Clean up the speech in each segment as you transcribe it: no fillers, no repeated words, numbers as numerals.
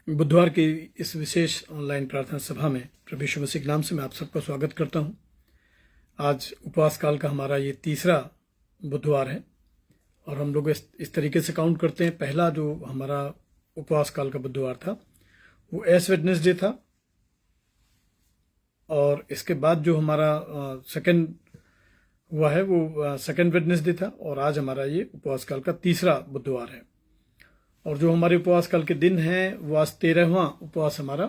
बुधवार की इस विशेष ऑनलाइन प्रार्थना सभा में प्रभु यीशु मसीह के नाम से मैं आप सबका स्वागत करता हूं। आज उपवास काल का हमारा ये तीसरा बुधवार है और हम लोग इस तरीके से काउंट करते हैं। पहला जो हमारा उपवास काल का बुधवार था वो एश वेडनेसडे था और इसके बाद जो हमारा सेकंड हुआ है वो सेकंड वेडनेसडे था और आज हमारा ये उपवास काल का तीसरा बुधवार है। और जो हमारे उपवास काल के दिन हैं वो आज 13वां उपवास हमारा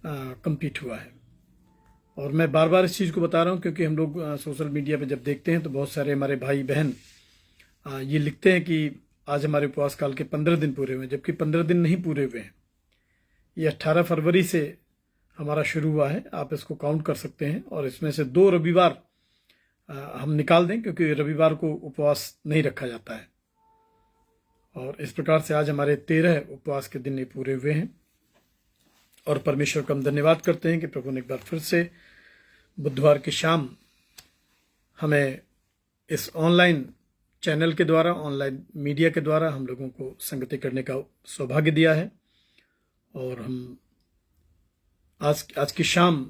कंप्लीट हुआ है। और मैं बार बार इस चीज़ को बता रहा हूँ क्योंकि हम लोग सोशल मीडिया पे जब देखते हैं तो बहुत सारे हमारे भाई बहन ये लिखते हैं कि आज हमारे उपवास काल के 15 दिन पूरे हुए, जबकि 15 दिन नहीं पूरे हुए हैं। ये 18 फरवरी से हमारा शुरू हुआ है, आप इसको काउंट कर सकते हैं। और इसमें से 2 रविवार हम निकाल दें क्योंकि रविवार को उपवास नहीं रखा जाता है। और इस प्रकार से आज हमारे 13 उपवास के दिन ये पूरे हुए हैं और परमेश्वर का हम धन्यवाद करते हैं कि प्रभु ने एक बार फिर से बुधवार की शाम हमें इस ऑनलाइन चैनल के द्वारा, ऑनलाइन मीडिया के द्वारा हम लोगों को संगति करने का सौभाग्य दिया है। और हम आज की शाम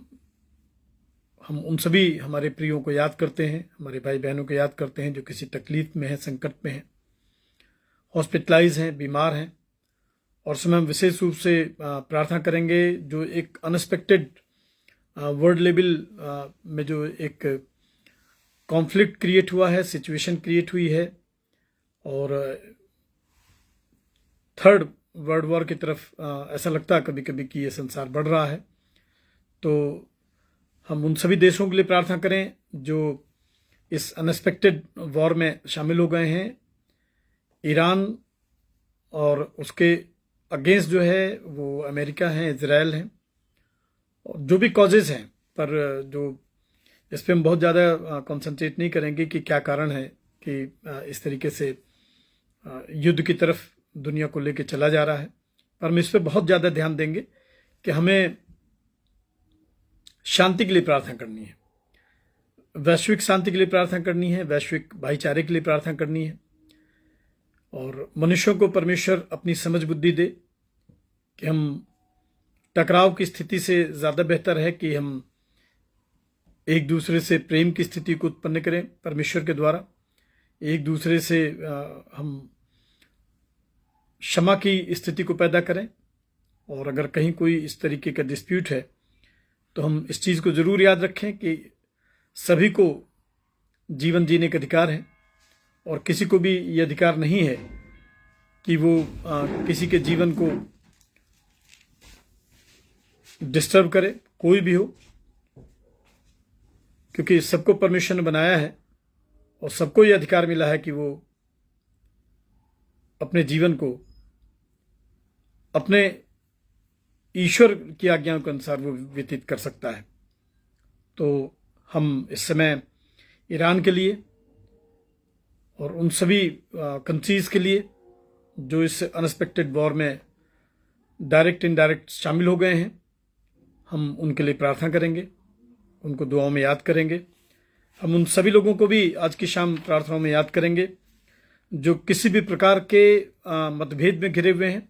हम उन सभी हमारे प्रियों को याद करते हैं, हमारे भाई बहनों को याद करते हैं जो किसी तकलीफ में हैं, संकट में हैं, हॉस्पिटलाइज हैं, बीमार हैं। और समय हम विशेष रूप से प्रार्थना करेंगे जो एक अनएक्सपेक्टेड वर्ल्ड लेवल में जो एक कॉन्फ्लिक्ट क्रिएट हुआ है, सिचुएशन क्रिएट हुई है और थर्ड वर्ल्ड वॉर की तरफ ऐसा लगता है कभी कभी कि ये संसार बढ़ रहा है। तो हम उन सभी देशों के लिए प्रार्थना करें जो इस अनएक्सपेक्टेड वॉर में शामिल हो गए हैं। ईरान और उसके अगेंस्ट जो है वो अमेरिका है, इजराइल है, और जो भी कॉजेज हैं, पर जो इस पर हम बहुत ज़्यादा कंसंट्रेट नहीं करेंगे कि क्या कारण है कि इस तरीके से युद्ध की तरफ दुनिया को लेकर चला जा रहा है। पर हम इस पर बहुत ज़्यादा ध्यान देंगे कि हमें शांति के लिए प्रार्थना करनी है, वैश्विक शांति के लिए प्रार्थना करनी है, वैश्विक भाईचारे के लिए प्रार्थना करनी है। और मनुष्यों को परमेश्वर अपनी समझ बुद्धि दे कि हम टकराव की स्थिति से ज़्यादा बेहतर है कि हम एक दूसरे से प्रेम की स्थिति को उत्पन्न करें परमेश्वर के द्वारा, एक दूसरे से हम क्षमा की स्थिति को पैदा करें। और अगर कहीं कोई इस तरीके का डिस्प्यूट है तो हम इस चीज़ को ज़रूर याद रखें कि सभी को जीवन जीने का अधिकार है और किसी को भी ये अधिकार नहीं है कि वो किसी के जीवन को डिस्टर्ब करे, कोई भी हो, क्योंकि सबको परमेश्वर ने बनाया है और सबको ये अधिकार मिला है कि वो अपने जीवन को अपने ईश्वर की आज्ञाओं के अनुसार वो व्यतीत कर सकता है। तो हम इस समय ईरान के लिए और उन सभी कंट्रीज के लिए जो इस अनएक्सपेक्टेड वॉर में डायरेक्ट इनडायरेक्ट शामिल हो गए हैं, हम उनके लिए प्रार्थना करेंगे, उनको दुआओं में याद करेंगे। हम उन सभी लोगों को भी आज की शाम प्रार्थनाओं में याद करेंगे जो किसी भी प्रकार के मतभेद में घिरे हुए हैं,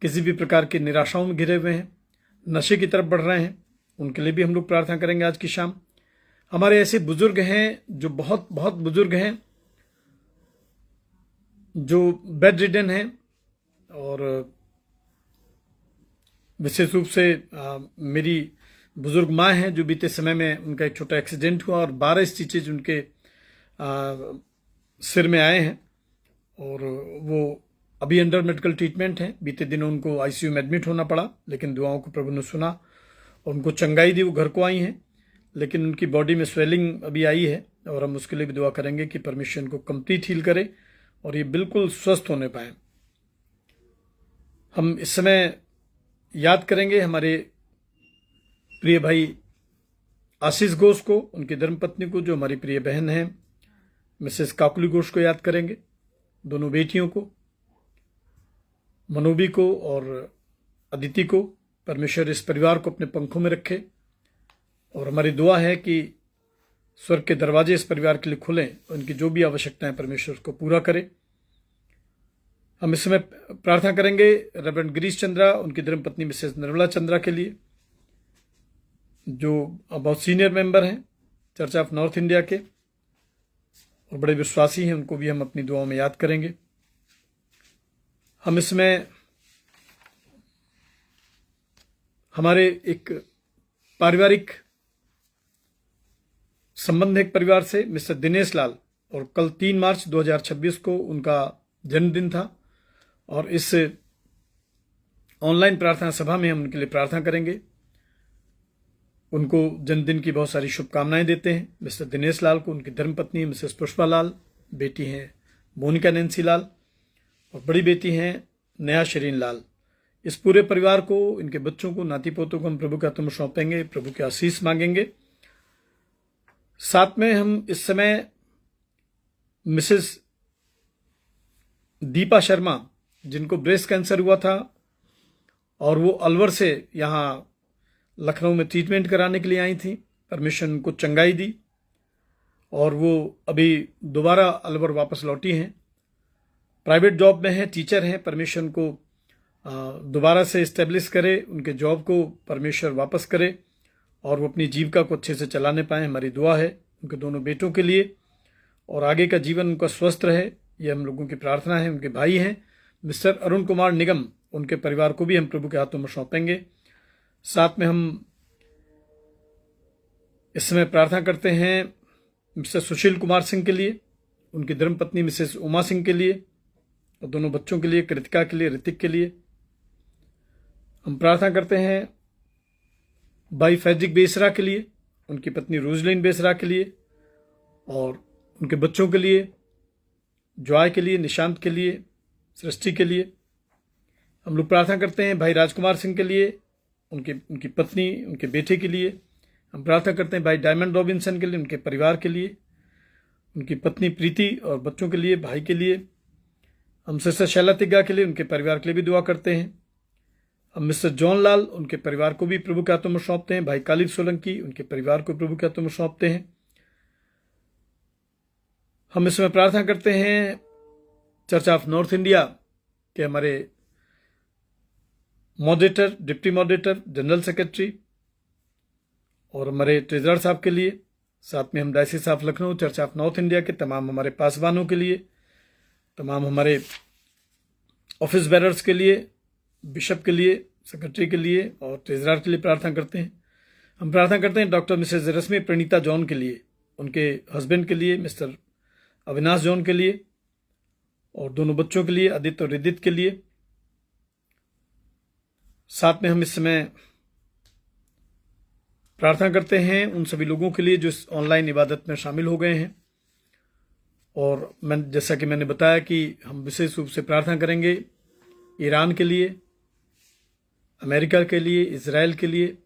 किसी भी प्रकार की निराशाओं में घिरे हुए हैं, नशे की तरफ बढ़ रहे हैं, उनके लिए भी हम लोग प्रार्थना करेंगे आज की शाम। हमारे ऐसे बुजुर्ग हैं जो बहुत बहुत बुजुर्ग हैं, जो बेड रिडन हैं, और विशेष रूप से मेरी बुजुर्ग माँ हैं जो बीते समय में उनका एक छोटा एक्सीडेंट हुआ और 12 स्टिचेज उनके सिर में आए हैं और वो अभी अंडर मेडिकल ट्रीटमेंट है। बीते दिनों उनको आईसीयू में एडमिट होना पड़ा, लेकिन दुआओं को प्रभु ने सुना और उनको चंगाई दी, वो घर को आई हैं। लेकिन उनकी बॉडी में स्वेलिंग अभी आई है और हम उसके लिए भी दुआ करेंगे कि परमेश्वर इनको कंप्लीट हील करे और ये बिल्कुल स्वस्थ होने पाए। हम इस समय याद करेंगे हमारे प्रिय भाई आशीष घोष को, उनकी धर्मपत्नी को, जो हमारी प्रिय बहन है मिसेस काकुली घोष को याद करेंगे, दोनों बेटियों को, मनोबी को और अदिति को। परमेश्वर इस परिवार को अपने पंखों में रखे और हमारी दुआ है कि स्वर्ग के दरवाजे इस परिवार के लिए खुलें, उनकी जो भी आवश्यकताएं परमेश्वर को पूरा करे। हम इस समय प्रार्थना करेंगे रेवरेंड गिरीश चंद्रा, उनकी धर्मपत्नी मिसेस निर्मला चंद्रा के लिए, जो बहुत सीनियर मेंबर हैं चर्च ऑफ नॉर्थ इंडिया के और बड़े विश्वासी हैं। उनको भी हम अपनी दुआओं में याद करेंगे। हम इसमें हमारे एक पारिवारिक संबंध एक परिवार से मिस्टर दिनेश लाल, और कल 3 मार्च 2026 को उनका जन्मदिन था, और इस ऑनलाइन प्रार्थना सभा में हम उनके लिए प्रार्थना करेंगे। उनको जन्मदिन की बहुत सारी शुभकामनाएं देते हैं मिस्टर दिनेश लाल को, उनकी धर्मपत्नी मिसेस पुष्पा लाल, बेटी हैं मोनिका नैन्सी लाल और बड़ी बेटी हैं नेहा शरीन लाल। इस पूरे परिवार को, इनके बच्चों को, नाती पोतों को हम प्रभु के हाथों में सौंपेंगे, प्रभु के आशीष मांगेंगे। साथ में हम इस समय मिसेस दीपा शर्मा, जिनको ब्रेस्ट कैंसर हुआ था और वो अलवर से यहाँ लखनऊ में ट्रीटमेंट कराने के लिए आई थी, परमेश्वर उनको चंगाई दी और वो अभी दोबारा अलवर वापस लौटी हैं। प्राइवेट जॉब में हैं, टीचर हैं। परमेश्वर को दोबारा से इस्टेब्लिश करे, उनके जॉब को परमेश्वर वापस करे और वो अपनी जीविका को अच्छे से चलाने पाए। हमारी दुआ है उनके दोनों बेटों के लिए और आगे का जीवन उनका स्वस्थ रहे, ये हम लोगों की प्रार्थना है। उनके भाई हैं मिस्टर अरुण कुमार निगम, उनके परिवार को भी हम प्रभु के हाथों में सौंपेंगे। साथ में हम इस समय प्रार्थना करते हैं मिस्टर सुशील कुमार सिंह के लिए, उनकी धर्मपत्नी मिसेस उमा सिंह के लिए और दोनों बच्चों के लिए, कृतिका के लिए, ऋतिक के लिए। हम प्रार्थना करते हैं भाई फैजिक बेसरा के लिए, उनकी पत्नी रोजलिन बेसरा के लिए और उनके बच्चों के लिए, जॉय के लिए, निशांत के लिए, सृष्टि के लिए। हम लोग प्रार्थना करते हैं भाई राजकुमार सिंह के लिए, उनकी पत्नी, उनके बेटे के लिए। हम प्रार्थना करते हैं भाई डायमंड रॉबिन्सन के लिए, उनके परिवार के लिए, उनकी पत्नी प्रीति और बच्चों के लिए, भाई के लिए। हम सिस्टर शैला तिग्गा के लिए, उनके परिवार के लिए भी दुआ करते हैं। हम मिस्टर जॉन लाल, उनके परिवार को भी प्रभु के हाथों में सौंपते हैं। भाई कालिब सोलंकी, उनके परिवार को प्रभु के हाथों में सौंपते हैं। हम इसमें प्रार्थना करते हैं चर्च ऑफ नॉर्थ इंडिया के हमारे moderator, deputy moderator, general secretary और हमारे ट्रेजरर साहब के लिए। साथ में हम diocese of Lucknow, church of north India के तमाम हमारे पासवानों के लिए, तमाम हमारे ऑफिस बेरर्स के लिए, बिशप के लिए, सेक्रेटरी के लिए और ट्रेजरर के लिए प्रार्थना करते हैं। हम प्रार्थना करते हैं डॉक्टर मिसेस रश्मि प्रणीता जॉन के लिए, उनके हस्बैंड के लिए मिस्टर अविनाश जॉन के लिए और दोनों बच्चों के लिए, आदित्य और रिदित के लिए। साथ में हम इस समय प्रार्थना करते हैं उन सभी लोगों के लिए जो इस ऑनलाइन इबादत में शामिल हो गए हैं। और जैसा कि मैंने बताया कि हम विशेष रूप से प्रार्थना करेंगे ईरान के लिए, अमेरिका के लिए, इजराइल के लिए,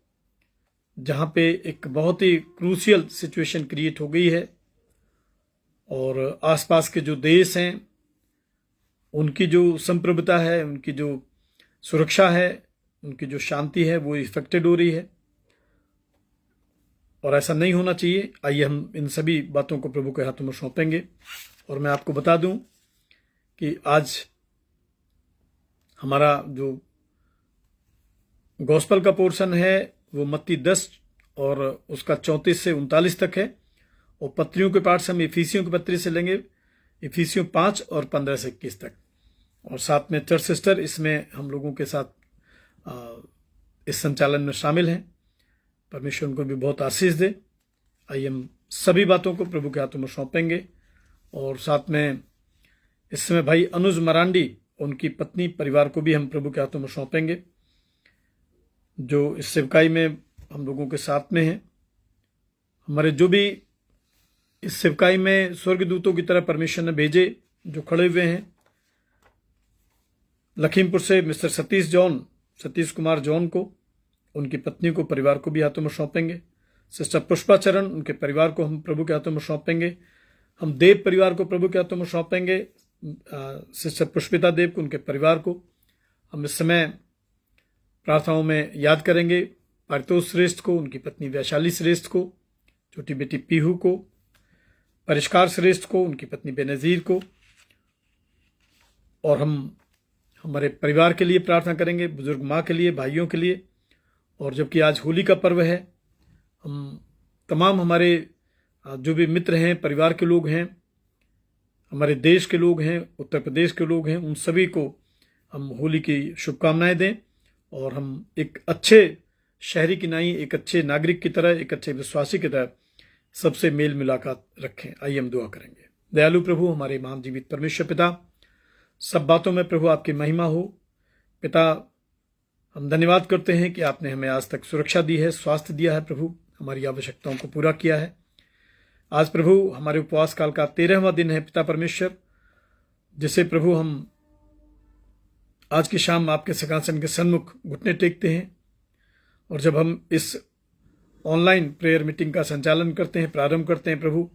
जहां पे एक बहुत ही क्रूशियल सिचुएशन क्रिएट हो गई है और आसपास के जो देश हैं उनकी जो संप्रभुता है, उनकी जो सुरक्षा है, उनकी जो शांति है वो इफेक्टेड हो रही है और ऐसा नहीं होना चाहिए। आइए हम इन सभी बातों को प्रभु के हाथों में सौंपेंगे। और मैं आपको बता दूं कि आज हमारा जो गॉस्पल का पोर्शन है वो मत्ती 10 और उसका 34 से 39 तक है और पत्रियों के पाठ से हम इफिसियों की पत्री से लेंगे, इफिसियों 5 और 15 से 21 तक। और साथ में चर्च सिस्टर इसमें हम लोगों के साथ इस संचालन में शामिल हैं। परमेश्वर उनको भी बहुत आशीष दे। आइए हम सभी बातों को प्रभु के हाथों में सौंपेंगे। और साथ में इस समय भाई अनुज मरांडी, उनकी पत्नी, परिवार को भी हम प्रभु के हाथों में सौंपेंगे, जो इस सेवकाई में हम लोगों के साथ में हैं। हमारे जो भी इस सेवकाई में स्वर्गदूतों की तरह परमेश्वर ने भेजे जो खड़े हुए हैं, लखीमपुर से मिस्टर सतीश कुमार जॉन को, उनकी पत्नी को, परिवार को भी हाथों में सौंपेंगे। सिस्टर पुष्पा चरण, उनके परिवार को हम प्रभु के हाथों में सौंपेंगे। हम देव परिवार को प्रभु के हाथों में सौंपेंगे, सिस्टर पुष्पिता देव को, उनके परिवार को। हम इस समय प्रार्थनाओं में याद करेंगे पारितोष श्रेष्ठ को, उनकी पत्नी वैशाली श्रेष्ठ को, छोटी बेटी पीहू को, परिष्कार श्रेष्ठ को, उनकी पत्नी बेनजीर को। और हम हमारे परिवार के लिए प्रार्थना करेंगे, बुजुर्ग माँ के लिए, भाइयों के लिए। और जबकि आज होली का पर्व है, हम तमाम हमारे जो भी मित्र हैं, परिवार के लोग हैं, हमारे देश के लोग हैं, उत्तर प्रदेश के लोग हैं, उन सभी को हम होली की शुभकामनाएं दें और हम एक अच्छे शहरी की नहीं, एक अच्छे नागरिक की तरह, एक अच्छे विश्वासी की तरह सबसे मेल मुलाकात रखें। आइए हम दुआ करेंगे। दयालु प्रभु, हमारे महान जीवित परमेश्वर पिता, सब बातों में प्रभु आपकी महिमा हो। पिता, हम धन्यवाद करते हैं कि आपने हमें आज तक सुरक्षा दी है, स्वास्थ्य दिया है प्रभु, हमारी आवश्यकताओं को पूरा किया है। आज प्रभु हमारे उपवास काल का 13वां दिन है पिता परमेश्वर, जिसे प्रभु हम आज की शाम आपके सिंहासन के सन्मुख घुटने टेकते हैं। और जब हम इस ऑनलाइन प्रेयर मीटिंग का संचालन करते हैं, प्रारंभ करते हैं प्रभु,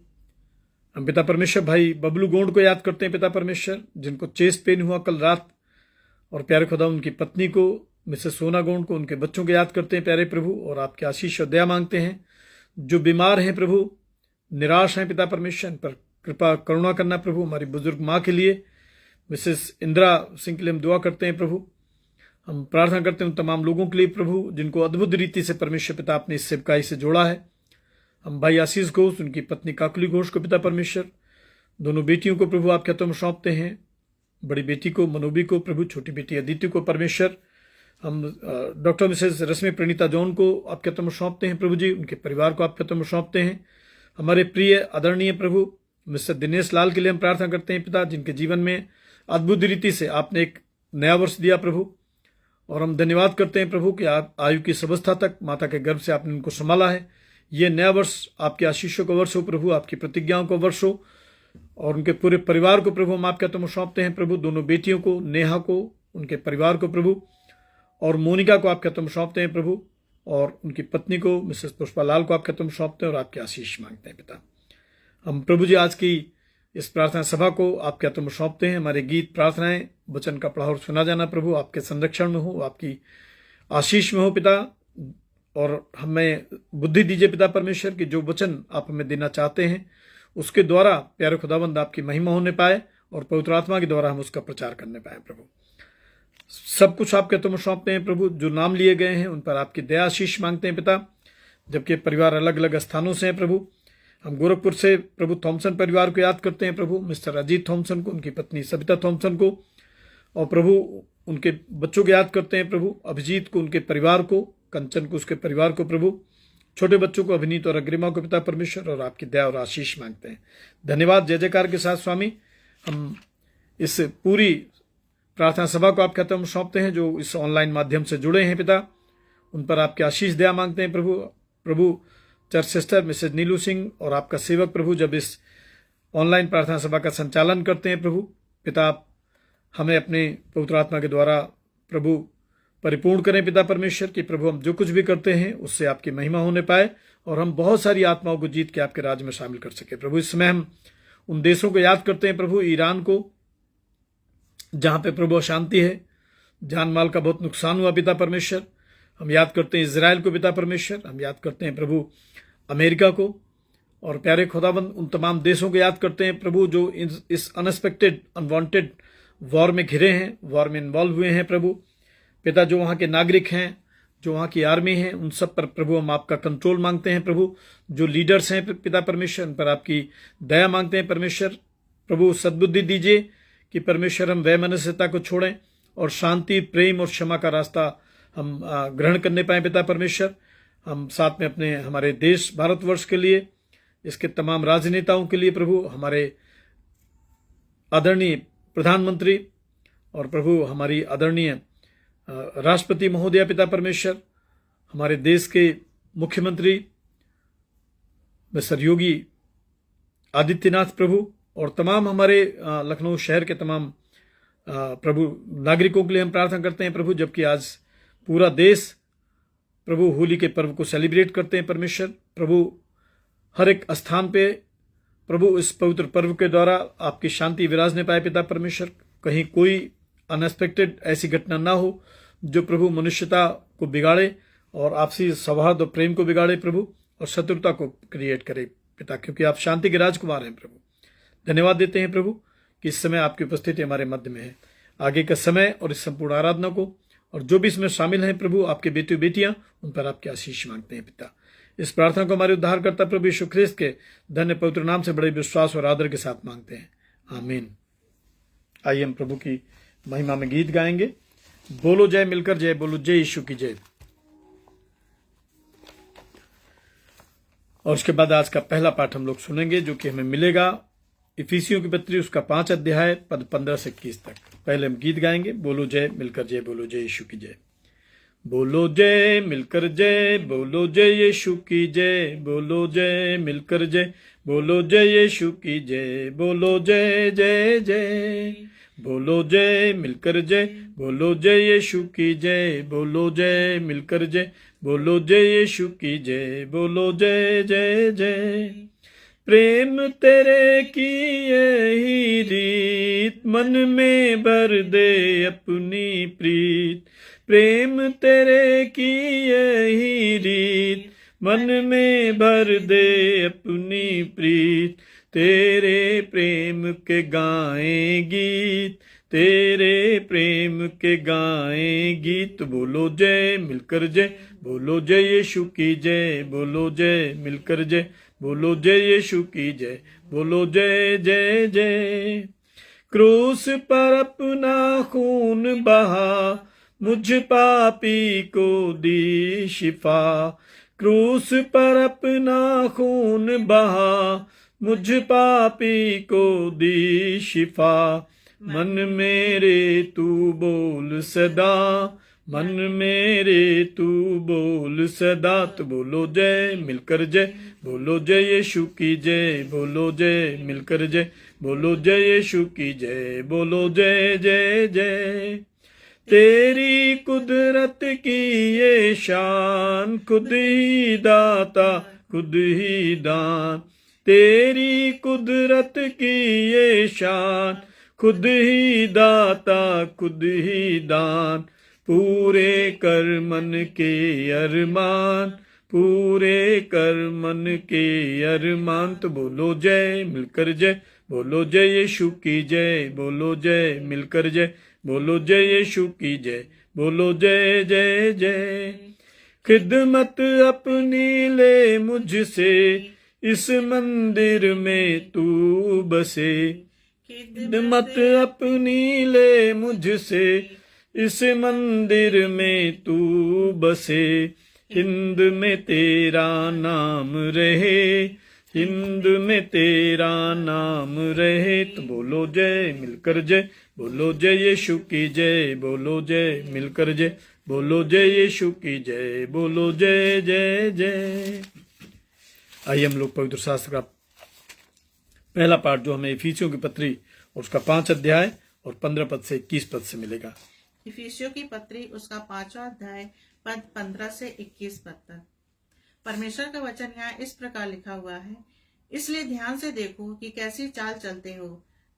हम पिता परमेश्वर भाई बबलू गोंड को याद करते हैं पिता परमेश्वर, जिनको चेस्ट पेन हुआ कल रात। और प्यारे खुदा, उनकी पत्नी को, मिसेस सोना गोंड को, उनके बच्चों को याद करते हैं प्यारे प्रभु, और आपकी आशीष और दया मांगते हैं। जो बीमार हैं प्रभु, निराश हैं पिता परमेश्वर, पर कृपा करुणा करना प्रभु। हमारी बुजुर्ग माँ के लिए, मिसेस इंदिरा सिंह के लिए हम दुआ करते हैं प्रभु। हम प्रार्थना करते हैं उन तमाम लोगों के लिए प्रभु, जिनको अद्भुत रीति से परमेश्वर पिता आपने इस सेवकाई से जोड़ा है। हम भाई आशीष घोष, उनकी पत्नी काकुली घोष को पिता परमेश्वर, दोनों बेटियों को प्रभु आपके हाथों में सौंपते हैं। बड़ी बेटी को मनोबी को प्रभु, छोटी बेटी अदिति को परमेश्वर, हम डॉक्टर मिसेस रश्मि प्रणीता जॉन को आपके हाथों में सौंपते हैं प्रभु जी, उनके परिवार को आपके हाथों में सौंपते हैं। हमारे प्रिय आदरणीय प्रभु मिस्टर दिनेश लाल के लिए हम प्रार्थना करते हैं पिता, जिनके जीवन में अद्भुत रीति से आपने एक नया वर्ष दिया प्रभु। और हम धन्यवाद करते हैं प्रभु कि आप आयु की अवस्था तक माता के गर्भ से आपने उनको संभाला है। ये नया वर्ष आपके आशीषों का वर्ष हो प्रभु, आपकी प्रतिज्ञाओं का वर्ष हो। और उनके पूरे परिवार को प्रभु हम आपके हाथों में सौंपते हैं प्रभु, दोनों बेटियों को, नेहा को, उनके परिवार को प्रभु, और मोनिका को आपके हाथों में सौंपते हैं प्रभु, और उनकी पत्नी को, मिसेस पुष्पा लाल को आपके हाथों में सौंपते हैं और आपके आशीष मांगते हैं पिता। हम प्रभु जी आज की इस प्रार्थना सभा को आपके हाथों में सौंपते हैं। हमारे गीत, प्रार्थनाएं, वचन का पढ़ा और सुना जाना प्रभु आपके संरक्षण में हो, आपकी आशीष में हो पिता। और हमें बुद्धि दीजिए पिता परमेश्वर कि जो वचन आप हमें देना चाहते हैं उसके द्वारा प्यारे खुदाबंद आपकी महिमा होने पाए, और पवित्र आत्मा के द्वारा हम उसका प्रचार करने पाए प्रभु। सब कुछ आपके हाथों में सौंपते हैं प्रभु। जो नाम लिए गए हैं उन पर आपकी दया आशीष मांगते हैं पिता। जबकि परिवार अलग अलग स्थानों से हैं प्रभु, हम गोरखपुर से प्रभु थॉमसन परिवार को याद करते हैं प्रभु, मिस्टर अजीत थॉमसन को, उनकी पत्नी सविता थॉमसन को, और प्रभु उनके बच्चों को याद करते हैं प्रभु, अभिजीत को, उनके परिवार को, कंचन को, उसके परिवार को प्रभु, छोटे बच्चों को, अभिनीत और अग्रिमा को पिता परमेश्वर, और आपकी दया और आशीष मांगते हैं। धन्यवाद जय जयकार के साथ स्वामी, हम इस पूरी प्रार्थना सभा को आपके हाथों में सौंपते हैं। जो इस ऑनलाइन माध्यम से जुड़े हैं पिता, उन पर आपकी आशीष दया मांगते हैं प्रभु। चर्च सिस्टर मिसेज नीलू सिंह और आपका सेवक प्रभु, जब इस ऑनलाइन प्रार्थना सभा का संचालन करते हैं प्रभु पिता, आप हमें अपने पवित्र आत्मा के द्वारा प्रभु परिपूर्ण करें पिता परमेश्वर, कि प्रभु हम जो कुछ भी करते हैं उससे आपकी महिमा होने पाए, और हम बहुत सारी आत्माओं को जीत के आपके राज्य में शामिल कर सके प्रभु। इस समय हम उन देशों को याद करते हैं प्रभु, ईरान को, जहां पे प्रभु अशांति है, जान माल का बहुत नुकसान हुआ पिता परमेश्वर। हम याद करते हैं इजराइल को पिता परमेश्वर, हम याद करते हैं प्रभु अमेरिका को, और प्यारे खुदाबंद उन तमाम देशों को याद करते हैं प्रभु जो इस अनएक्सपेक्टेड, अनवांटेड वॉर में घिरे हैं, वॉर में इन्वॉल्व हुए हैं प्रभु पिता। जो वहाँ के नागरिक हैं, जो वहाँ की आर्मी है, उन सब पर प्रभु हम आपका कंट्रोल मांगते हैं प्रभु। जो लीडर्स हैं पिता परमेश्वर, उन पर आपकी दया मांगते हैं परमेश्वर। प्रभु सद्बुद्धि दीजिए कि परमेश्वर हम वैमनस्यता को छोड़ें और शांति, प्रेम और क्षमा का रास्ता हम ग्रहण करने पाए पिता परमेश्वर। हम साथ में अपने हमारे देश भारतवर्ष के लिए, इसके तमाम राजनेताओं के लिए प्रभु, हमारे आदरणीय प्रधानमंत्री और प्रभु हमारी आदरणीय राष्ट्रपति महोदया पिता परमेश्वर, हमारे देश के मुख्यमंत्री मिस्टर योगी आदित्यनाथ प्रभु, और तमाम हमारे लखनऊ शहर के तमाम प्रभु नागरिकों के लिए हम प्रार्थना करते हैं प्रभु। जबकि आज पूरा देश प्रभु होली के पर्व को सेलिब्रेट करते हैं परमेश्वर प्रभु, हर एक स्थान पे प्रभु इस पवित्र पर्व के द्वारा आपकी शांति विराजने पाए पिता परमेश्वर। कहीं कोई अनएक्सपेक्टेड ऐसी घटना ना हो जो प्रभु मनुष्यता को बिगाड़े और आपसी सौहार्द और प्रेम को बिगाड़े प्रभु, और शत्रुता को क्रिएट करे पिता, क्योंकि आप शांति के राजकुमार हैं प्रभु। धन्यवाद देते हैं प्रभु कि इस समय आपकी उपस्थिति हमारे मध्य में है। आगे का समय और इस संपूर्ण आराधना को और जो भी इसमें शामिल हैं प्रभु, आपके बेटे बेटियां, उन पर आपकी आशीष मांगते हैं पिता। इस प्रार्थना को हमारे उद्धारकर्ता प्रभु यीशु ख्रिस्त के धन्य पवित्र नाम से बड़े विश्वास और आदर के साथ मांगते हैं, आमीन। आइए हम प्रभु की महिमा में गीत गाएंगे। बोलो जय मिलकर जय, बोलो जय यीशु की जय। और उसके बाद आज का पहला पाठ हम लोग सुनेंगे जो कि हमें मिलेगा इफिसियों की पत्री उसका 5 अध्याय पद 15 से 21 तक। पहले हम गीत गाएंगे, बोलो जय मिलकर जय, बोलो जय यीशु की जय। बोलो जय मिलकर जय, बोलो जय यीशु की जय, बोलो जय मिलकर जय, बोलो जय यीशु की जय, बोलो जय जय जय। बोलो जय मिलकर जय, बोलो जय यीशु की जय, बोलो जय मिलकर जय, बोलो जय यीशु की जय, बोलो जय जय जय। प्रेम तेरे की यही रीत, मन में भर दे अपनी प्रीत। प्रेम तेरे की यही रीत, मन में भर दे अपनी प्रीत। तेरे प्रेम के गाएं गीत, तेरे प्रेम के गाएं गीत। बोलो जय मिलकर जय, बोलो जय यीशु की जय, बोलो जय मिलकर जय, बोलो जय यीशु की जय, बोलो जय जय जय। क्रूस पर अपना खून बहा, मुझ पापी को दी शिफा। क्रूस पर अपना खून बहा, मुझ पापी को दी शिफा। मन मेरे तू बोल सदा, मन मेरे तू बोल सदा। तो बोलो जय मिलकर जय, बोलो जय यीशु की जय, बोलो जय मिलकर जय, बोलो जय यीशु की जय, बोलो जय जय जय। तेरी कुदरत की ये शान, खुद ही दाता खुद ही दान। तेरी कुदरत की ये शान, खुद ही दाता खुद ही दान। पूरे कर मन के अरमान, पूरे कर मन के अरमान। तो बोलो जय मिलकर जय, बोलो जय यीशु की जय, बोलो जय मिलकर जय, बोलो जय यीशु की जय, बोलो जय जय जय। खिदमत अपनी ले मुझसे, इस मंदिर में तू बसे। खिदमत अपनी ले मुझसे, इस मंदिर में तू बसे। हिंद में तेरा नाम रहे, हिंद में तेरा नाम रहे। तो बोलो जय मिलकर जय, बोलो जय यीशु की जय, बोलो जय मिलकर जय, बोलो जय यीशु की जय, बोलो जय जय जय। आइए हम लोग पवित्र शास्त्र का पहला पाठ जो हमें इफिसियों की पत्री और उसका 5 अध्याय और 15 पद से 21 पद से मिलेगा। इफिसियों की पत्री उसका 5वां अध्याय पद 15 से 21 पद तक। परमेश्वर का वचन यहाँ इस प्रकार लिखा हुआ है, इसलिए ध्यान से देखो कि कैसी चाल चलते हो।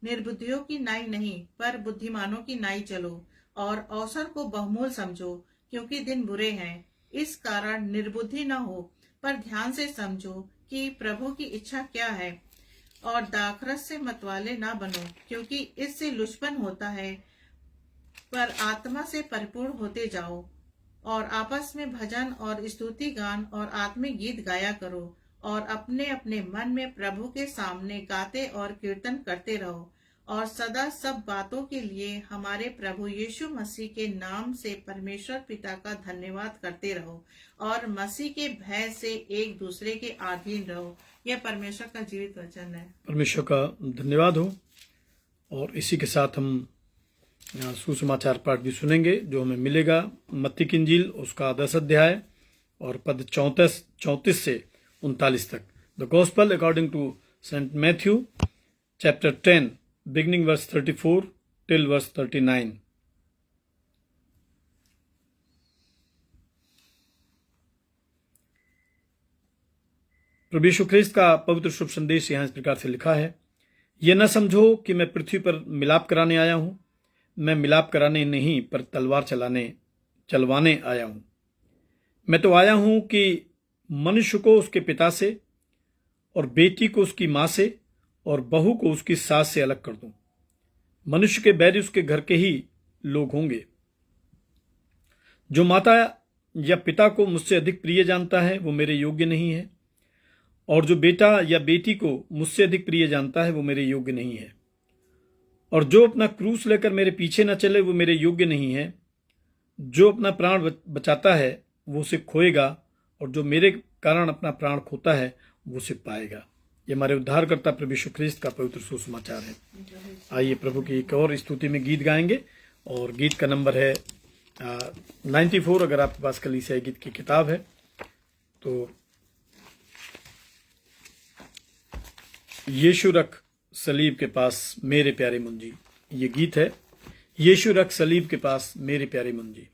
निर्बुद्धियों की नाई नहीं, पर बुद्धिमानों की नाई चलो, और अवसर को बहुमूल्य समझो, क्योंकि दिन बुरे हैं। इस कारण निर्बुद्धि न हो, पर ध्यान से समझो कि प्रभु की इच्छा क्या है। और दाखरस से मतवाले ना बनो, क्योंकि इससे लुचपन होता है, पर आत्मा से परिपूर्ण होते जाओ। और आपस में भजन और स्तुति गान और आत्मिक गीत गाया करो, और अपने अपने मन में प्रभु के सामने गाते और कीर्तन करते रहो। और सदा सब बातों के लिए हमारे प्रभु यीशु मसीह के नाम से परमेश्वर पिता का धन्यवाद करते रहो, और मसीह के भय से एक दूसरे के अधीन रहो। यह परमेश्वर का जीवित वचन है। परमेश्वर का धन्यवाद हो। और इसी के साथ हम सुसमाचार पाठ भी सुनेंगे जो हमें मिलेगा मत्ती की इंजील उसका 10 अध्याय और पद 34 से 39 तक। The gospel according to saint Matthew chapter 10 beginning verse 34 till verse 39। प्रभु यीशु ख्रिस्त का पवित्र शुभ संदेश यहाँ इस प्रकार से लिखा है, ये न समझो कि मैं पृथ्वी पर मिलाप कराने आया हूं। मैं मिलाप कराने नहीं, पर तलवार चलवाने आया हूं। मैं तो आया हूं कि मनुष्य को उसके पिता से, और बेटी को उसकी मां से, और बहू को उसकी सास से अलग कर दूं। मनुष्य के बैरी उसके घर के ही लोग होंगे। जो माता या पिता को मुझसे अधिक प्रिय जानता है वो मेरे योग्य नहीं है, और जो बेटा या बेटी को मुझसे अधिक प्रिय जानता है वो मेरे योग्य नहीं है। और जो अपना क्रूस लेकर मेरे पीछे न चले वो मेरे योग्य नहीं है। जो अपना प्राण बचाता है वो उसे खोएगा, और जो मेरे कारण अपना प्राण खोता है वो उसे पाएगा। ये हमारे उद्धारकर्ता प्रभु यीशु ख्रिस्त का पवित्र सुसमाचार है। आइए प्रभु की एक और स्तुति में गीत गाएंगे, और गीत का नंबर है 94। अगर आपके पास कलीसिया गीत की किताब है तो यीशु रख सलीब के पास मेरे प्यारे मुंजी, ये गीत है। यीशु रख सलीब के पास मेरे प्यारे मुंजी।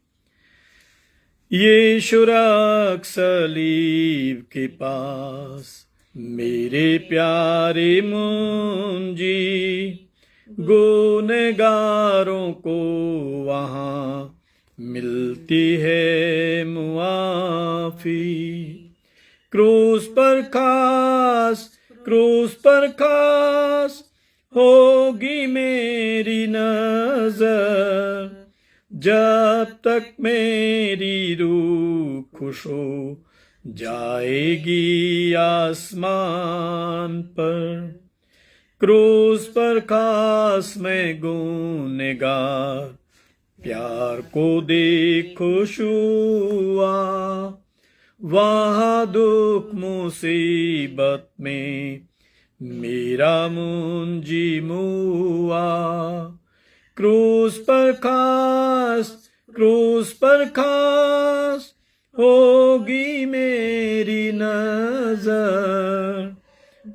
यीशु रख सलीब के पास मेरे प्यारे मुंजी, गुनहगारों को वहां मिलती है मुआफी। क्रूस पर खास होगी मेरी नजर, जब तक मेरी रूह खुश हो जाएगी आसमान पर। क्रूस पर खास मैं गुनहगार प्यार को देख खुश हुआ, वहां दुख मुसीबत में मेरा मुंजी मुआ। क्रूस पर खास होगी मेरी नजर,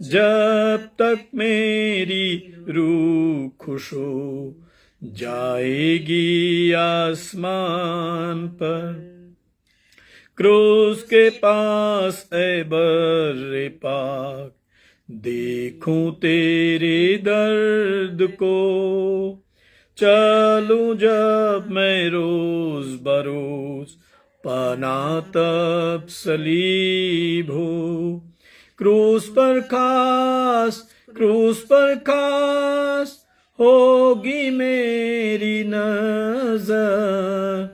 जब तक मेरी रूह खुश हो जाएगी आसमान पर। क्रूस के पास ऐ बर्रे पाक देखूं तेरे दर्द को, चलूं जब मैं रोज बरोज पना तब सलीब हो। क्रूस पर खास होगी मेरी नजर,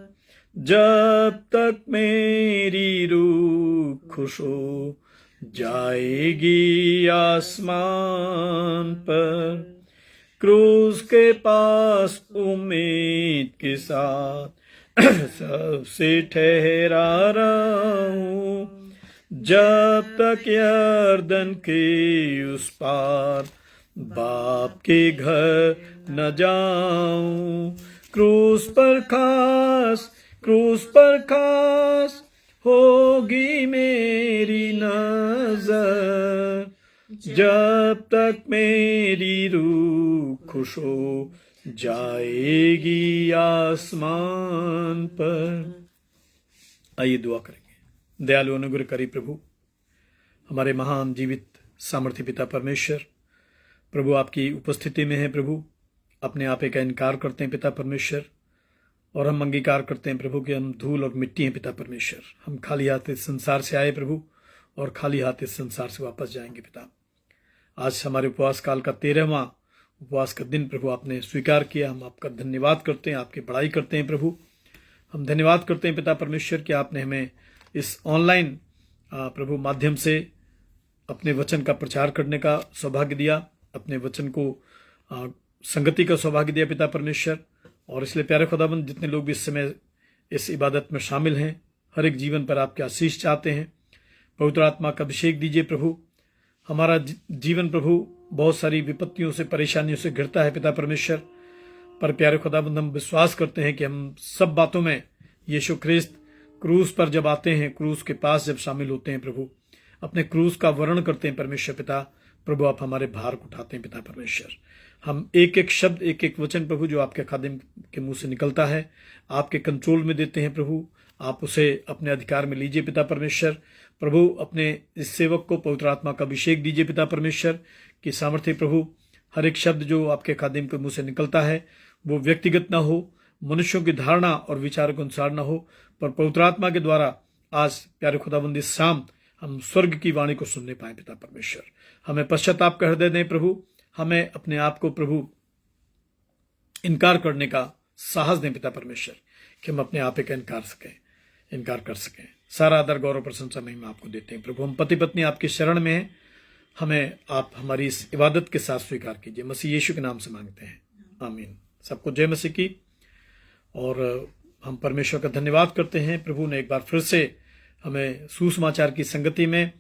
जब तक मेरी रूह खुश हो जाएगी आसमान पर। क्रूस के पास उम्मीद के साथ सबसे ठहरा रहूं, जब तक यर्दन के उस पार बाप के घर न जाऊं। क्रूस पर खास होगी मेरी नजर, जब तक मेरी रूह खुश हो जाएगी आसमान पर। आइए दुआ करेंगे। दयालु अनुग्रहकारी प्रभु, हमारे महान जीवित सामर्थ्य पिता परमेश्वर, प्रभु आपकी उपस्थिति में है प्रभु, अपने आपे का इनकार करते हैं पिता परमेश्वर, और हम अंगीकार करते हैं प्रभु कि हम धूल और मिट्टी हैं पिता परमेश्वर। हम खाली हाथ इस संसार से आए प्रभु, और खाली हाथ इस संसार से वापस जाएंगे पिता। आज हमारे उपवास काल का 13वां उपवास का दिन प्रभु आपने स्वीकार किया। हम आपका धन्यवाद करते हैं, आपकी बड़ाई करते हैं प्रभु। हम धन्यवाद करते हैं पिता परमेश्वर कि आपने हमें इस ऑनलाइन प्रभु माध्यम से अपने वचन का प्रचार करने का सौभाग्य दिया, अपने वचन को संगति का सौभाग्य दिया पिता परमेश्वर। और इसलिए प्यारे खुदाबंद, जितने लोग भी इस समय इस इबादत में शामिल हैं, हर एक जीवन पर आपके आशीष चाहते हैं। पवित्र आत्मा का अभिषेक दीजिए प्रभु। हमारा जीवन प्रभु बहुत सारी विपत्तियों से, परेशानियों से घिरता है पिता परमेश्वर, पर प्यारे खुदाबंद हम विश्वास करते हैं कि हम सब बातों में यीशु ख्रिस्त क्रूस पर जब आते हैं, क्रूस के पास जब शामिल होते हैं प्रभु, अपने क्रूस का वर्णन करते हैं परमेश्वर पिता, प्रभु आप हमारे भार को उठाते हैं पिता परमेश्वर। हम एक एक शब्द, एक एक वचन प्रभु जो आपके खादिम के मुंह से निकलता है, आपके कंट्रोल में देते हैं प्रभु। आप उसे अपने अधिकार में लीजिए पिता परमेश्वर। प्रभु अपने इस सेवक को पवित्र आत्मा का अभिषेक दीजिए पिता परमेश्वर की सामर्थ्य प्रभु। हर एक शब्द जो आपके खादिम के मुंह से निकलता है वो व्यक्तिगत ना हो, मनुष्यों की धारणा और विचारों के अनुसार ना हो, पर पवित्र आत्मा के द्वारा आज प्यारे खुदाबंद इस शाम हम स्वर्ग की वाणी को सुनने पाए पिता परमेश्वर। हमें पश्चाताप का हृदय दें प्रभु। हमें अपने आप को प्रभु इनकार करने का साहस दें पिता परमेश्वर कि हम अपने आप का इनकार कर सकें। सारा आदर गौरव प्रशंसा महिमा आपको देते हैं प्रभु। हम पति पत्नी आपकी शरण में हैं, हमें आप हमारी इस इबादत के साथ स्वीकार कीजिए। मसीह यीशु के नाम से मांगते हैं, आमीन। सबको जय मसीह की। और हम परमेश्वर का धन्यवाद करते हैं, प्रभु ने एक बार फिर से हमें सुसमाचार की संगति में,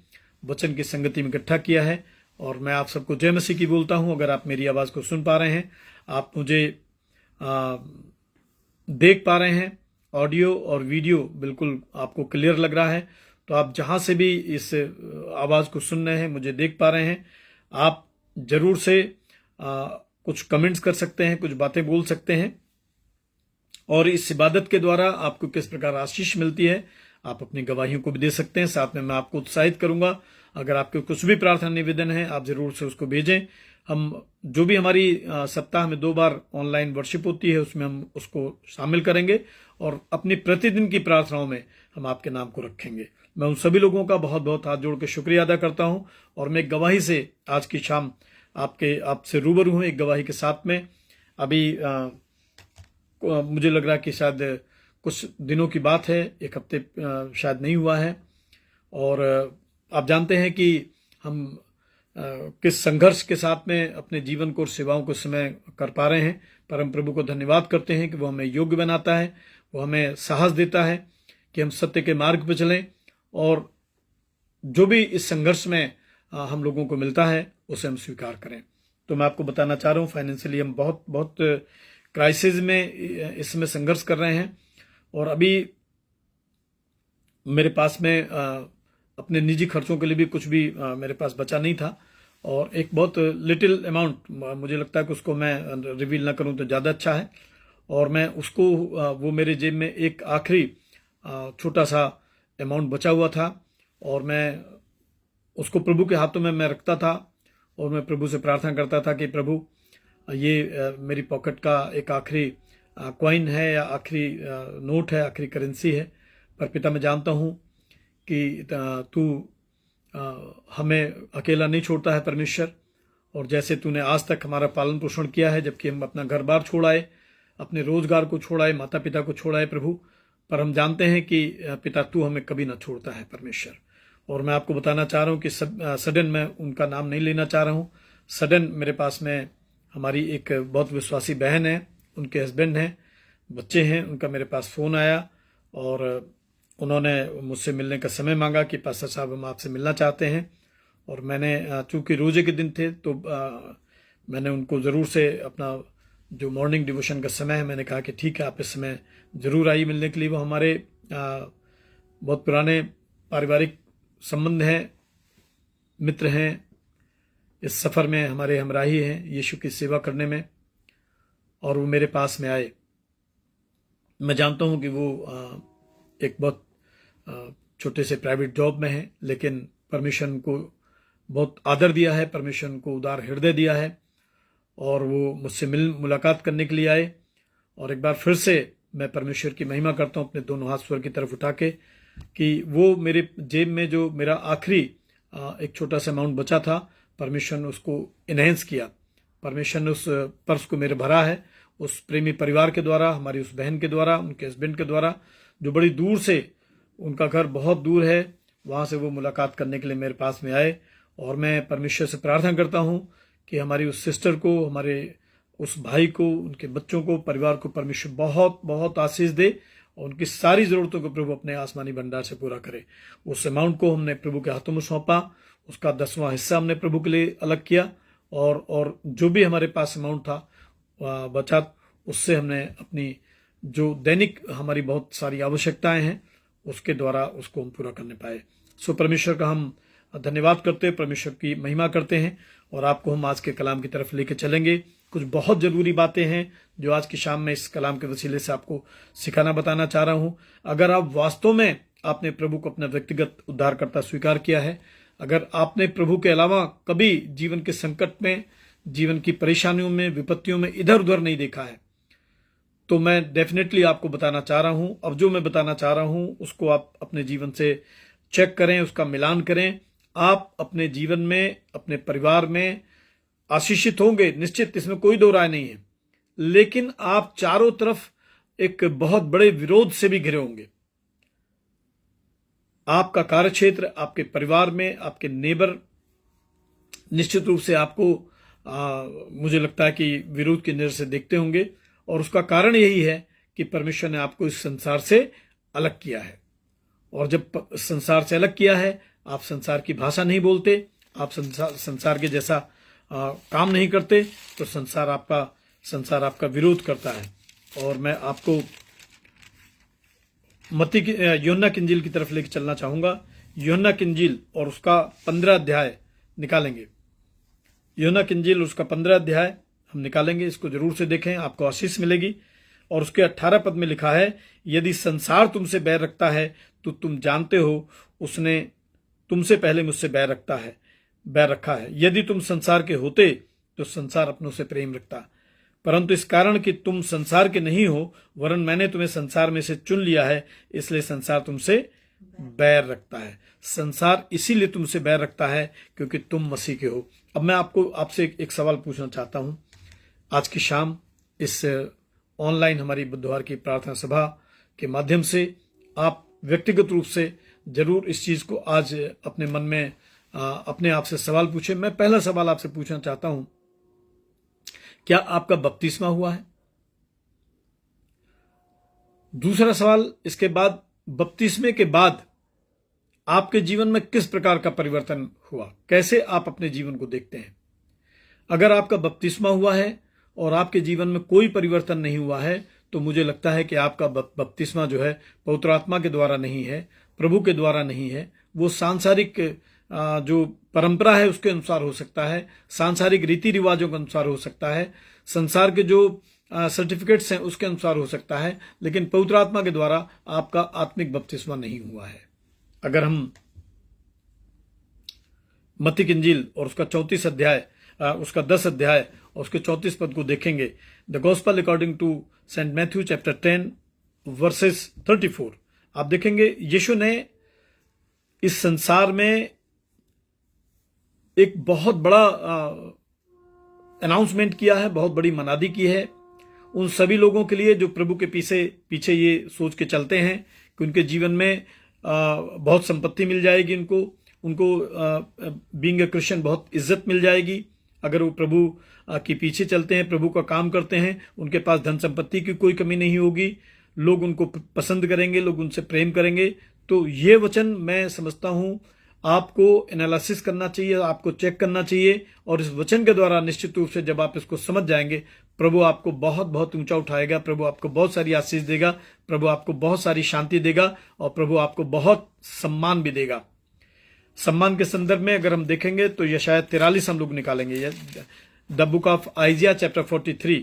वचन की संगति में इकट्ठा किया है। और मैं आप सबको जय मसीह की बोलता हूं। अगर आप मेरी आवाज़ को सुन पा रहे हैं, आप मुझे देख पा रहे हैं, ऑडियो और वीडियो बिल्कुल आपको क्लियर लग रहा है, तो आप जहां से भी इस आवाज़ को सुन रहे हैं, मुझे देख पा रहे हैं, आप जरूर से कुछ कमेंट्स कर सकते हैं, कुछ बातें बोल सकते हैं। और इस इबादत के द्वारा आपको किस प्रकार आशीष मिलती है, आप अपनी गवाहियों को भी दे सकते हैं। साथ में मैं आपको उत्साहित करूंगा, अगर आपके कुछ भी प्रार्थना निवेदन है, आप जरूर से उसको भेजें। हम जो भी हमारी सप्ताह में 2 बार ऑनलाइन वर्शिप होती है, उसमें हम उसको शामिल करेंगे और अपनी प्रतिदिन की प्रार्थनाओं में हम आपके नाम को रखेंगे। मैं उन सभी लोगों का बहुत बहुत हाथ जोड़ के शुक्रिया अदा करता हूं। और मैं एक गवाही से आज की शाम आपसे रूबरू हूं, एक गवाही के साथ में। अभी मुझे लग रहा है कि शायद कुछ दिनों की बात है, 1 हफ्ते शायद नहीं हुआ है। और आप जानते हैं कि हम किस संघर्ष के साथ में अपने जीवन को और सेवाओं को समय कर पा रहे हैं। पर हम प्रभु को धन्यवाद करते हैं कि वो हमें योग्य बनाता है, वो हमें साहस देता है कि हम सत्य के मार्ग पर चलें। और जो भी इस संघर्ष में हम लोगों को मिलता है, उसे हम स्वीकार करें। तो मैं आपको बताना चाह रहा हूँ, फाइनेंशियली हम बहुत बहुत क्राइसिस में इस समय संघर्ष कर रहे हैं। और अभी मेरे पास में अपने निजी खर्चों के लिए भी कुछ भी मेरे पास बचा नहीं था। और एक बहुत लिटिल अमाउंट, मुझे लगता है कि उसको मैं रिवील ना करूं तो ज़्यादा अच्छा है। और मैं उसको वो मेरे जेब में एक आखिरी छोटा सा अमाउंट बचा हुआ था, और मैं उसको प्रभु के हाथों में मैं रखता था। और मैं प्रभु से प्रार्थना करता था कि प्रभु, ये मेरी पॉकेट का एक आखिरी कॉइन है या आखिरी नोट है, आखिरी करेंसी है। पर पिता, मैं जानता हूँ कि तू हमें अकेला नहीं छोड़ता है परमेश्वर। और जैसे तूने आज तक हमारा पालन पोषण किया है, जबकि हम अपना घर बार छोड़ाए, अपने रोजगार को छोड़ाए, माता पिता को छोड़ाए प्रभु, पर हम जानते हैं कि पिता तू हमें कभी ना छोड़ता है परमेश्वर। और मैं आपको बताना चाह रहा हूँ कि सडन, मैं उनका नाम नहीं लेना चाह रहा हूँ, सडन मेरे पास में हमारी एक बहुत विश्वासी बहन है, उनके हस्बैंड हैं, बच्चे हैं, उनका मेरे पास फ़ोन आया और उन्होंने मुझसे मिलने का समय मांगा कि पास्टर साहब, हम आपसे मिलना चाहते हैं। और मैंने, चूंकि रोजे के दिन थे, तो मैंने उनको ज़रूर से अपना जो मॉर्निंग डिवोशन का समय है, मैंने कहा कि ठीक है, आप इस समय ज़रूर आइए मिलने के लिए। वो हमारे बहुत पुराने पारिवारिक संबंध हैं, मित्र हैं, इस सफ़र में हमारे हमराही हैं यीशु की सेवा करने में। और वो मेरे पास में आए। मैं जानता हूँ कि वो एक बहुत छोटे से प्राइवेट जॉब में है, लेकिन परमेश्वर को बहुत आदर दिया है, परमेश्वर को उदार हृदय दिया है। और वो मुझसे मुलाकात करने के लिए आए। और एक बार फिर से मैं परमेश्वर की महिमा करता हूँ अपने दोनों हाथ स्वर की तरफ उठा के, कि वो मेरे जेब में जो मेरा आखिरी एक छोटा सा अमाउंट बचा था, परमेश्वर ने उसको इनहेंस किया। परमेश्वर ने उस पर्स को मेरे भरा है, उस प्रेमी परिवार के द्वारा, हमारी उस बहन के द्वारा, उनके हस्बैंड के द्वारा, जो बड़ी दूर से, उनका घर बहुत दूर है, वहाँ से वो मुलाकात करने के लिए मेरे पास में आए। और मैं परमेश्वर से प्रार्थना करता हूँ कि हमारी उस सिस्टर को, हमारे उस भाई को, उनके बच्चों को, परिवार को परमेश्वर बहुत बहुत आशीष दे और उनकी सारी ज़रूरतों को प्रभु अपने आसमानी भंडार से पूरा करे। उस अमाउंट को हमने प्रभु के हाथों में सौंपा, उसका 10वां हिस्सा हमने प्रभु के लिए अलग किया। और जो भी हमारे पास अमाउंट था बचा, उससे हमने अपनी जो दैनिक हमारी बहुत सारी आवश्यकताएं हैं, उसके द्वारा उसको हम पूरा करने पाए। सो परमेश्वर का हम धन्यवाद करते हैं, परमेश्वर की महिमा करते हैं। और आपको हम आज के कलाम की तरफ लेके चलेंगे। कुछ बहुत ज़रूरी बातें हैं जो आज की शाम में इस कलाम के वसीले से आपको सिखाना बताना चाह रहा हूं। अगर आप वास्तव में आपने प्रभु को अपना व्यक्तिगत उद्धारकर्ता स्वीकार किया है, अगर आपने प्रभु के अलावा कभी जीवन के संकट में, जीवन की परेशानियों में, विपत्तियों में इधर उधर नहीं देखा है, तो मैं डेफिनेटली आपको बताना चाह रहा हूं, अब जो मैं बताना चाह रहा हूं उसको आप अपने जीवन से चेक करें, उसका मिलान करें। आप अपने जीवन में, अपने परिवार में आशीषित होंगे, निश्चित, इसमें कोई दो राय नहीं है। लेकिन आप चारों तरफ एक बहुत बड़े विरोध से भी घिरे होंगे। आपका कार्यक्षेत्र, आपके परिवार में आपके नेबर निश्चित रूप से आपको मुझे लगता है कि विरोध की नजर से देखते होंगे, और उसका कारण यही है कि परमेश्वर ने आपको इस संसार से अलग किया है। और जब संसार से अलग किया है, आप संसार की भाषा नहीं बोलते, आप संसार के जैसा काम नहीं करते, तो संसार आपका विरोध करता है। और मैं आपको यूहन्ना की इंजील की तरफ लेकर चलना चाहूंगा। यूहन्ना की इंजील और उसका 15 अध्याय निकालेंगे। यूहन्ना की इंजील उसका 15 अध्याय हम निकालेंगे, इसको जरूर से देखें, आपको आशीष मिलेगी। और उसके 18 पद में लिखा है, यदि संसार तुमसे बैर रखता है तो तुम जानते हो उसने तुमसे पहले मुझसे बैर रखा है। यदि तुम संसार के होते तो संसार अपनों से प्रेम रखता, परंतु इस कारण कि तुम संसार के नहीं हो, वरन मैंने तुम्हें संसार में से चुन लिया है, इसलिए संसार तुमसे बैर रखता है। संसार इसीलिए तुमसे बैर रखता है क्योंकि तुम मसीह के हो। अब मैं आपसे एक सवाल पूछना चाहता हूं। आज की शाम इस ऑनलाइन हमारी बुधवार की प्रार्थना सभा के माध्यम से आप व्यक्तिगत रूप से जरूर इस चीज को आज अपने मन में अपने आप से सवाल पूछें। मैं पहला सवाल आपसे पूछना चाहता हूं, क्या आपका बपतिस्मा हुआ है? दूसरा सवाल इसके बाद, बपतिस्मे के बाद आपके जीवन में किस प्रकार का परिवर्तन हुआ? कैसे आप अपने जीवन को देखते हैं? अगर आपका बपतिस्मा हुआ है और आपके जीवन में कोई परिवर्तन नहीं हुआ है, तो मुझे लगता है कि आपका बपतिस्मा जो है पवित्र आत्मा के द्वारा नहीं है, प्रभु के द्वारा नहीं है। वो सांसारिक जो परंपरा है उसके अनुसार हो सकता है, सांसारिक रीति रिवाजों के अनुसार हो सकता है, संसार के जो सर्टिफिकेट्स हैं उसके अनुसार हो सकता है, लेकिन पवित्र आत्मा के द्वारा आपका आत्मिक बपतिस्मा नहीं हुआ है। अगर हम मत्ती की इंजील और उसका 34 अध्याय, उसका 10 अध्याय और उसके 34 पद को देखेंगे, the gospel according to saint Matthew chapter 10 verses 34, आप देखेंगे यीशु ने इस संसार में एक बहुत बड़ा अनाउंसमेंट किया है, बहुत बड़ी मनादी की है उन सभी लोगों के लिए जो प्रभु के पीछे ये सोच के चलते हैं कि उनके जीवन में बहुत संपत्ति मिल जाएगी, उनको बीइंग अ क्रिश्चियन बहुत इज्जत मिल जाएगी। अगर वो प्रभु के पीछे चलते हैं, प्रभु का काम करते हैं, उनके पास धन संपत्ति की कोई कमी नहीं होगी, लोग उनको पसंद करेंगे, लोग उनसे प्रेम करेंगे। तो ये वचन मैं समझता हूं आपको एनालिसिस करना चाहिए, आपको चेक करना चाहिए, और इस वचन के द्वारा निश्चित रूप से जब आप इसको समझ जाएंगे, प्रभु आपको बहुत बहुत ऊंचा उठाएगा, प्रभु आपको बहुत सारी आशीष देगा, प्रभु आपको बहुत सारी शांति देगा, और प्रभु आपको बहुत सम्मान भी देगा। सम्मान के संदर्भ में अगर हम देखेंगे तो यशायाह 43 हम लोग निकालेंगे, the book of आइजिया chapter 43,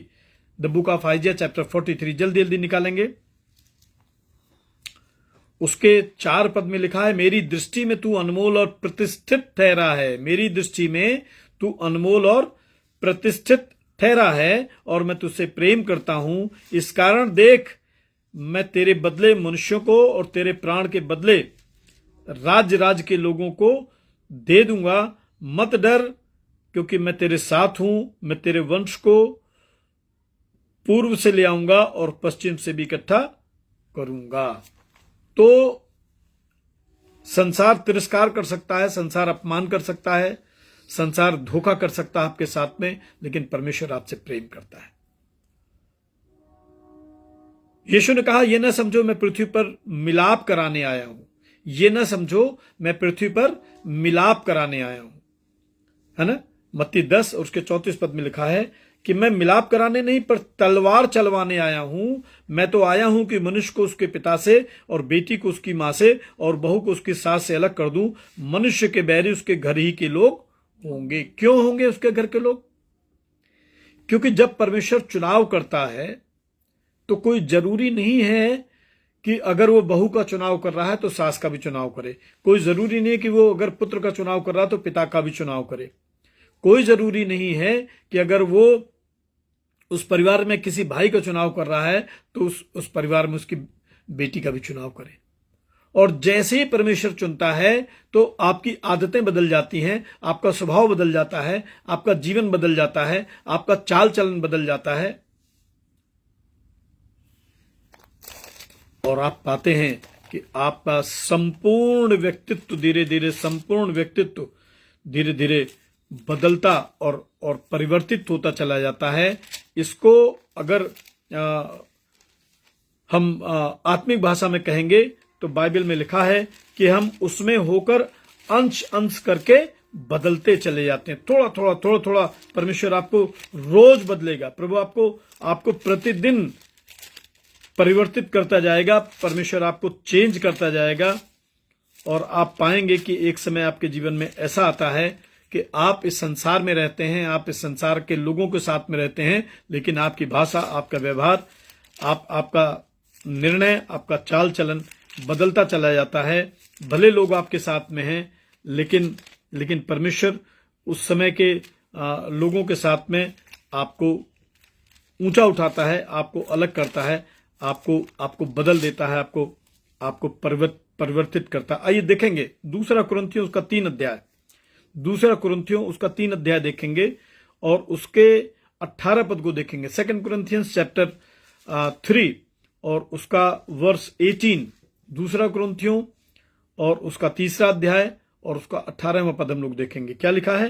the book of आइजिया chapter 43 जल्दी जल्दी निकालेंगे। उसके 4 पद में लिखा है, मेरी दृष्टि में तू अनमोल और प्रतिष्ठित ठहरा है, मेरी दृष्टि में तू अनमोल और प्रतिष्ठित ठहरा है, और मैं तुझसे प्रेम करता हूं। इस कारण देख, मैं तेरे बदले मनुष्यों को और तेरे प्राण के बदले राज्य के लोगों को दे दूंगा। मत डर, क्योंकि मैं तेरे साथ हूं, मैं तेरे वंश को पूर्व से ले आऊंगा और पश्चिम से भी इकट्ठा करूंगा। तो संसार तिरस्कार कर सकता है, संसार अपमान कर सकता है, संसार धोखा कर सकता है आपके साथ में, लेकिन परमेश्वर आपसे प्रेम करता है। यीशु ने कहा, यह ना समझो मैं पृथ्वी पर मिलाप कराने आया हूं, यह ना समझो मैं पृथ्वी पर मिलाप कराने आया हूं, है ना। मत्ती 10 और उसके 34 पद में लिखा है कि मैं मिलाप कराने नहीं पर तलवार चलवाने आया हूं। मैं तो आया हूं कि मनुष्य को उसके पिता से, और बेटी को उसकी मां से, और बहू को उसकी सास से अलग कर दूं। मनुष्य के बैरी उसके घर ही के लोग होंगे। क्यों होंगे उसके घर के लोग? क्योंकि जब परमेश्वर चुनाव करता है तो कोई जरूरी नहीं है कि अगर वो बहू का चुनाव कर रहा है तो सास का भी चुनाव करे। कोई जरूरी नहीं है कि वो अगर पुत्र का चुनाव कर रहा है तो पिता का भी चुनाव करे। कोई जरूरी नहीं है कि अगर वो उस परिवार में किसी भाई का चुनाव कर रहा है तो उस परिवार में उसकी बेटी का भी चुनाव करे। और जैसे ही परमेश्वर चुनता है तो आपकी आदतें बदल जाती हैं, आपका स्वभाव बदल जाता है, आपका जीवन बदल जाता है, आपका चाल चलन बदल जाता है। और आप पाते हैं कि आपका संपूर्ण व्यक्तित्व धीरे धीरे बदलता और परिवर्तित होता चला जाता है। इसको अगर हम आत्मिक भाषा में कहेंगे तो बाइबल में लिखा है कि हम उसमें होकर अंश अंश करके बदलते चले जाते हैं। थोड़ा थोड़ा परमेश्वर आपको रोज बदलेगा। प्रभु आपको प्रतिदिन परिवर्तित करता जाएगा। परमेश्वर आपको चेंज करता जाएगा और आप पाएंगे कि एक समय आपके जीवन में ऐसा आता है कि आप इस संसार में रहते हैं, आप इस संसार के लोगों के साथ में रहते हैं, लेकिन आपकी भाषा, आपका व्यवहार, आपका निर्णय, आपका चाल चलन बदलता चला जाता है। भले लोग आपके साथ में हैं, लेकिन परमेश्वर उस समय के लोगों के साथ में आपको ऊंचा उठाता है, आपको अलग करता है, आपको बदल देता है, आपको परिवर्तित करता है। आइए देखेंगे दूसरा कुरिन्थियों उसका 3 अध्याय देखेंगे और उसके 18 पद को देखेंगे। 2 Corinthians chapter 3 और उसका वर्स 18, 2 कुरिन्थियों और उसका 3 अध्याय और उसका 18वां पद हम लोग देखेंगे। क्या लिखा है?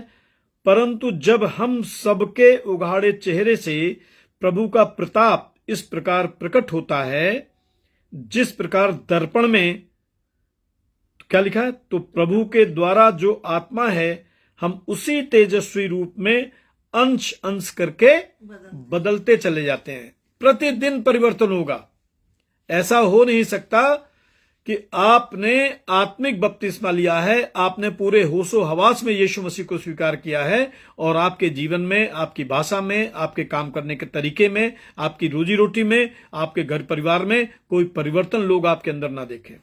परंतु जब हम सबके उघाड़े चेहरे से प्रभु का प्रताप इस प्रकार प्रकट होता है, जिस प्रकार दर्पण में, क्या लिखा है? तो प्रभु के द्वारा जो आत्मा है, हम उसी तेजस्वी रूप में अंश अंश करके बदलते चले जाते हैं। प्रतिदिन परिवर्तन होगा। ऐसा हो नहीं सकता कि आपने आत्मिक बपतिस्मा लिया है, आपने पूरे होशो हवास में यीशु मसीह को स्वीकार किया है और आपके जीवन में, आपकी भाषा में, आपके काम करने के तरीके में, आपकी रोजी रोटी में, आपके घर परिवार में कोई परिवर्तन लोग आपके अंदर ना देखें।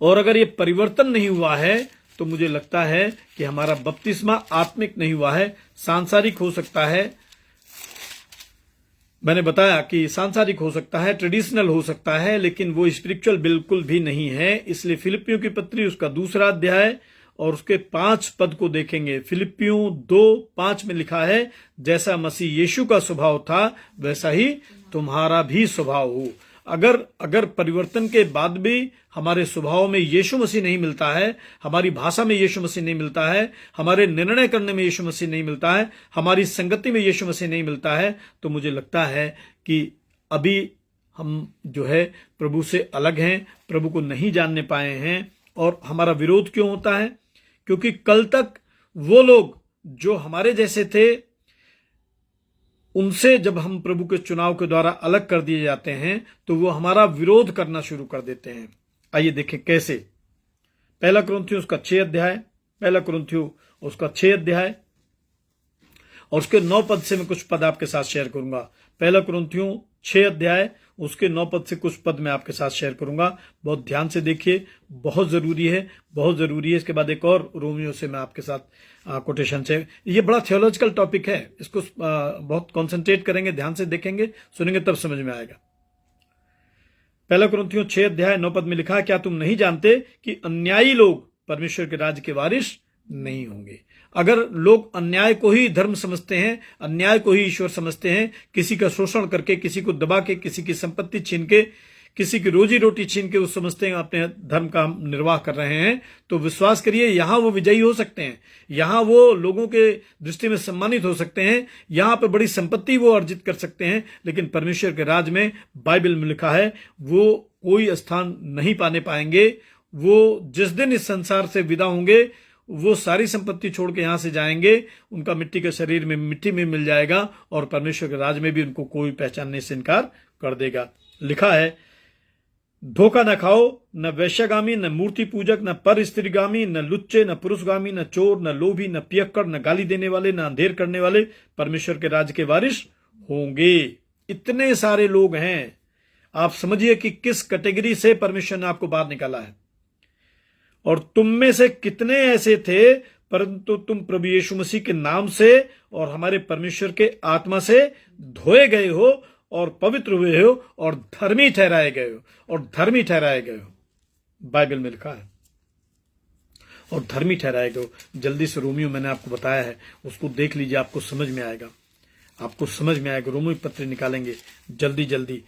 और अगर ये परिवर्तन नहीं हुआ है तो मुझे लगता है कि हमारा बपतिस्मा आत्मिक नहीं हुआ है, सांसारिक हो सकता है। मैंने बताया कि सांसारिक हो सकता है, ट्रेडिशनल हो सकता है, लेकिन वो स्पिरिचुअल बिल्कुल भी नहीं है। इसलिए फिलिपियों की पत्री उसका 2 अध्याय और उसके 5 पद को देखेंगे। फिलिपियों 2:5 में लिखा है, जैसा मसीह यीशु का स्वभाव था वैसा ही तुम्हारा भी स्वभाव हो। अगर परिवर्तन के बाद भी हमारे स्वभाव में यीशु मसीह नहीं मिलता है, हमारी भाषा में यीशु मसीह नहीं मिलता है, हमारे निर्णय करने में यीशु मसीह नहीं मिलता है, हमारी संगति में यीशु मसीह नहीं मिलता है, तो मुझे लगता है कि अभी हम जो है प्रभु से अलग हैं, प्रभु को नहीं जानने पाए हैं। और हमारा विरोध क्यों होता है? क्योंकि कल तक वो लोग जो हमारे जैसे थे, उनसे जब हम प्रभु के चुनाव के द्वारा अलग कर दिए जाते हैं तो वो हमारा विरोध करना शुरू कर देते हैं। आइए देखें कैसे। 1 कुरिन्थियों उसका 6 अध्याय, 1 कुरिन्थियों उसका 6 अध्याय और उसके 9 पद से मैं कुछ पद आपके साथ शेयर करूंगा। 1 कुरिन्थियों 6 अध्याय उसके 9 पद से कुछ पद मैं आपके साथ शेयर करूंगा। बहुत ध्यान से देखिए, बहुत जरूरी है, बहुत जरूरी है। इसके बाद एक और रोमियो से मैं आपके साथ कोटेशन से, ये बड़ा थियोलॉजिकल टॉपिक है, इसको बहुत कॉन्सेंट्रेट करेंगे, ध्यान से देखेंगे, सुनेंगे तब समझ में आएगा। 1 कुरिन्थियों 6 अध्याय 9 पद में लिखा है, क्या तुम नहीं जानते कि अन्यायी लोग परमेश्वर के राज्य के वारिस नहीं होंगे। अगर लोग अन्याय को ही धर्म समझते हैं, अन्याय को ही ईश्वर समझते हैं, किसी का शोषण करके, किसी को दबा के, किसी की संपत्ति छीन के, किसी की रोजी रोटी छीन के वो समझते हैं अपने धर्म का हम निर्वाह कर रहे हैं, तो विश्वास करिए यहां वो विजयी हो सकते हैं, यहां वो लोगों के दृष्टि में सम्मानित हो सकते हैं, यहां पर बड़ी संपत्ति वो अर्जित कर सकते हैं, लेकिन परमेश्वर के राज में बाइबल में लिखा है वो कोई स्थान नहीं पाने पाएंगे। वो जिस दिन इस संसार से विदा होंगे वो सारी संपत्ति छोड़ के यहां से जाएंगे, उनका मिट्टी के शरीर में मिट्टी में मिल जाएगा और परमेश्वर के राज में भी उनको कोई पहचानने से इनकार कर देगा। लिखा है, धोखा न खाओ, न वैश्यगामी, न मूर्ति पूजक, न पर स्त्रीगामी, न लुच्चे, न पुरुषगामी, न चोर, न लोभी, न पियक्कड़, न गाली देने वाले, न अंधेर करने वाले परमेश्वर के राज्य के वारिस होंगे। इतने सारे लोग हैं, आप समझिए कि किस कैटेगरी से परमेश्वर ने आपको बाहर निकाला है। और तुम में से कितने ऐसे थे, परंतु तुम प्रभु यीशु मसीह के नाम से और हमारे परमेश्वर के आत्मा से धोए गए हो और पवित्र हुए हो और धर्मी ठहराए गए हो। बाइबल में लिखा है, और धर्मी ठहराए गए हो। जल्दी से रोमियो मैंने आपको बताया है, उसको देख लीजिए, आपको समझ में आएगा। रोमियो पत्र निकालेंगे जल्दी।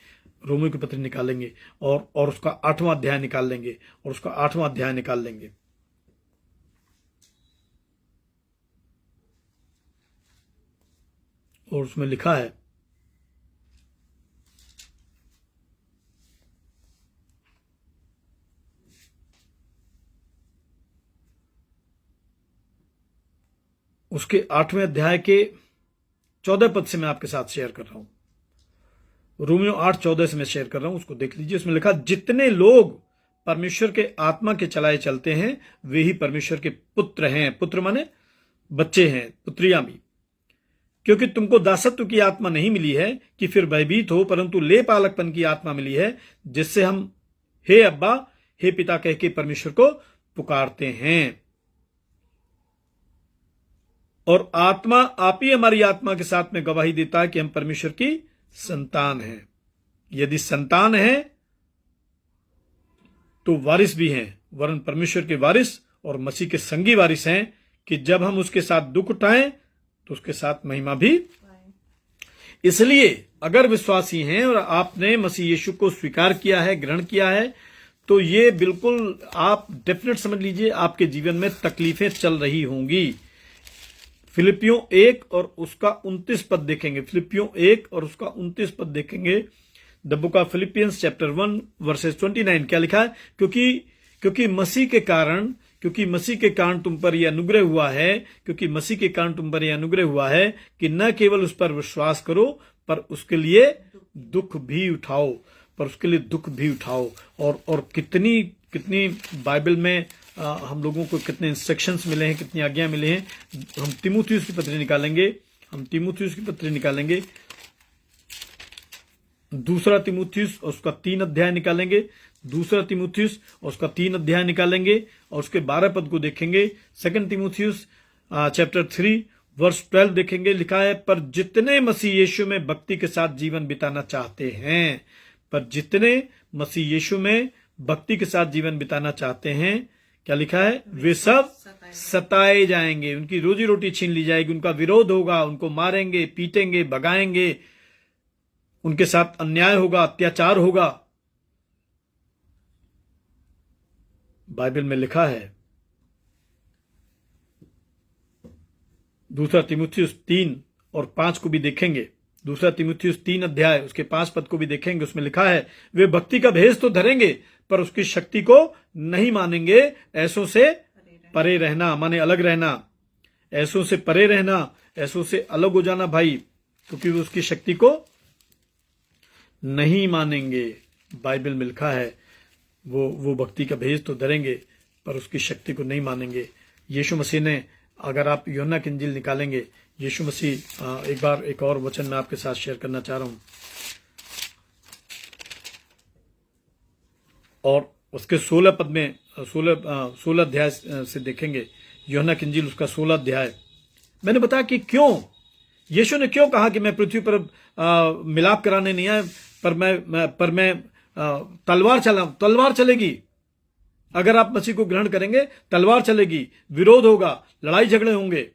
रोमियो की पत्री निकालेंगे और उसका 8वां अध्याय निकाल लेंगे और उसका 8वां अध्याय निकाल लेंगे। और उसमें लिखा है, उसके 8वें अध्याय के 14 पद से मैं आपके साथ शेयर कर रहा हूं। रोमियो 8:14 से मैं शेयर कर रहा हूं, उसको देख लीजिए। उसमें लिखा, जितने लोग परमेश्वर के आत्मा के चलाए चलते हैं वे ही परमेश्वर के पुत्र हैं। पुत्र माने बच्चे हैं, पुत्रियां भी। क्योंकि तुमको दासत्व की आत्मा नहीं मिली है कि फिर भयभीत हो, परंतु ले पालकपन की आत्मा मिली है, जिससे हम हे अब्बा, हे पिता कह के परमेश्वर को पुकारते हैं। और आत्मा आप ही हमारी आत्मा के साथ में गवाही देता है कि हम परमेश्वर की संतान हैं। यदि संतान है तो वारिस भी हैं, वरन परमेश्वर के वारिस और मसीह के संगी वारिस हैं, कि जब हम उसके साथ दुख उठाएं तो उसके साथ महिमा भी। इसलिए अगर विश्वासी हैं और आपने मसीह यीशु को स्वीकार किया है, ग्रहण किया है, तो ये बिल्कुल आप डेफिनेट समझ लीजिए आपके जीवन में तकलीफें चल रही होंगी। फिलिपियों 1 और उसका 29 पद देखेंगे। फिलिपियों 1 और उसका 29 पद देखेंगे। The book of Philippians chapter 1 versus 29 क्या लिखा है? क्योंकि मसीह के कारण तुम पर यह अनुग्रह हुआ है, क्योंकि मसीह के कारण तुम पर यह अनुग्रह हुआ है कि न केवल उस पर विश्वास करो पर उसके लिए दुख भी उठाओ। और कितनी बाइबल में हम लोगों को कितने इंस्ट्रक्शंस मिले हैं, कितनी आज्ञा मिले हैं। हम तीमुथियुस की पत्री निकालेंगे, दूसरा तीमुथियुस और उसका 3 अध्याय निकालेंगे, दूसरा तीमुथियुस और उसका 3 अध्याय निकालेंगे और उसके 12 पद को देखेंगे। 2 तीमुथियुस चैप्टर 3 वर्स 12 देखेंगे। लिखा है, पर जितने मसीह यीशु में भक्ति के साथ जीवन बिताना चाहते हैं, क्या लिखा है? वे सब सताए जाएंगे, उनकी रोजी रोटी छीन ली जाएगी, उनका विरोध होगा, उनको मारेंगे, पीटेंगे, भगाएंगे, उनके साथ अन्याय होगा, अत्याचार होगा। बाइबल में लिखा है, दूसरा तीमुथियुस 3 और 5 को भी देखेंगे। दूसरा तीमुथियुस 3 अध्याय उसके 5 पद को भी देखेंगे। उसमें लिखा है, वे भक्ति का भेष तो धरेंगे पर उसकी शक्ति को नहीं मानेंगे। ऐसों से परे रहना माने अलग रहना, ऐसों से परे रहना, ऐसों से अलग हो जाना भाई, क्योंकि वो उसकी शक्ति को नहीं मानेंगे। बाइबल में लिखा है वो भक्ति का भेष तो धरेंगे पर उसकी शक्ति को नहीं मानेंगे। यीशु मसीह ने, अगर आप यूहन्ना की इंजील निकालेंगे, यीशु मसीह एक और वचन मैं आपके साथ शेयर करना चाह रहा हूं, और उसके 16 पद में 16 अध्याय से देखेंगे। यूहन्ना की इंजील उसका 16 अध्याय। मैंने बताया कि क्यों यीशु ने क्यों कहा कि मैं पृथ्वी पर मिलाप कराने नहीं आया, पर मैं तलवार चलेगी। अगर आप मसीह को ग्रहण करेंगे तलवार चलेगी, विरोध होगा, लड़ाई झगड़े होंगे।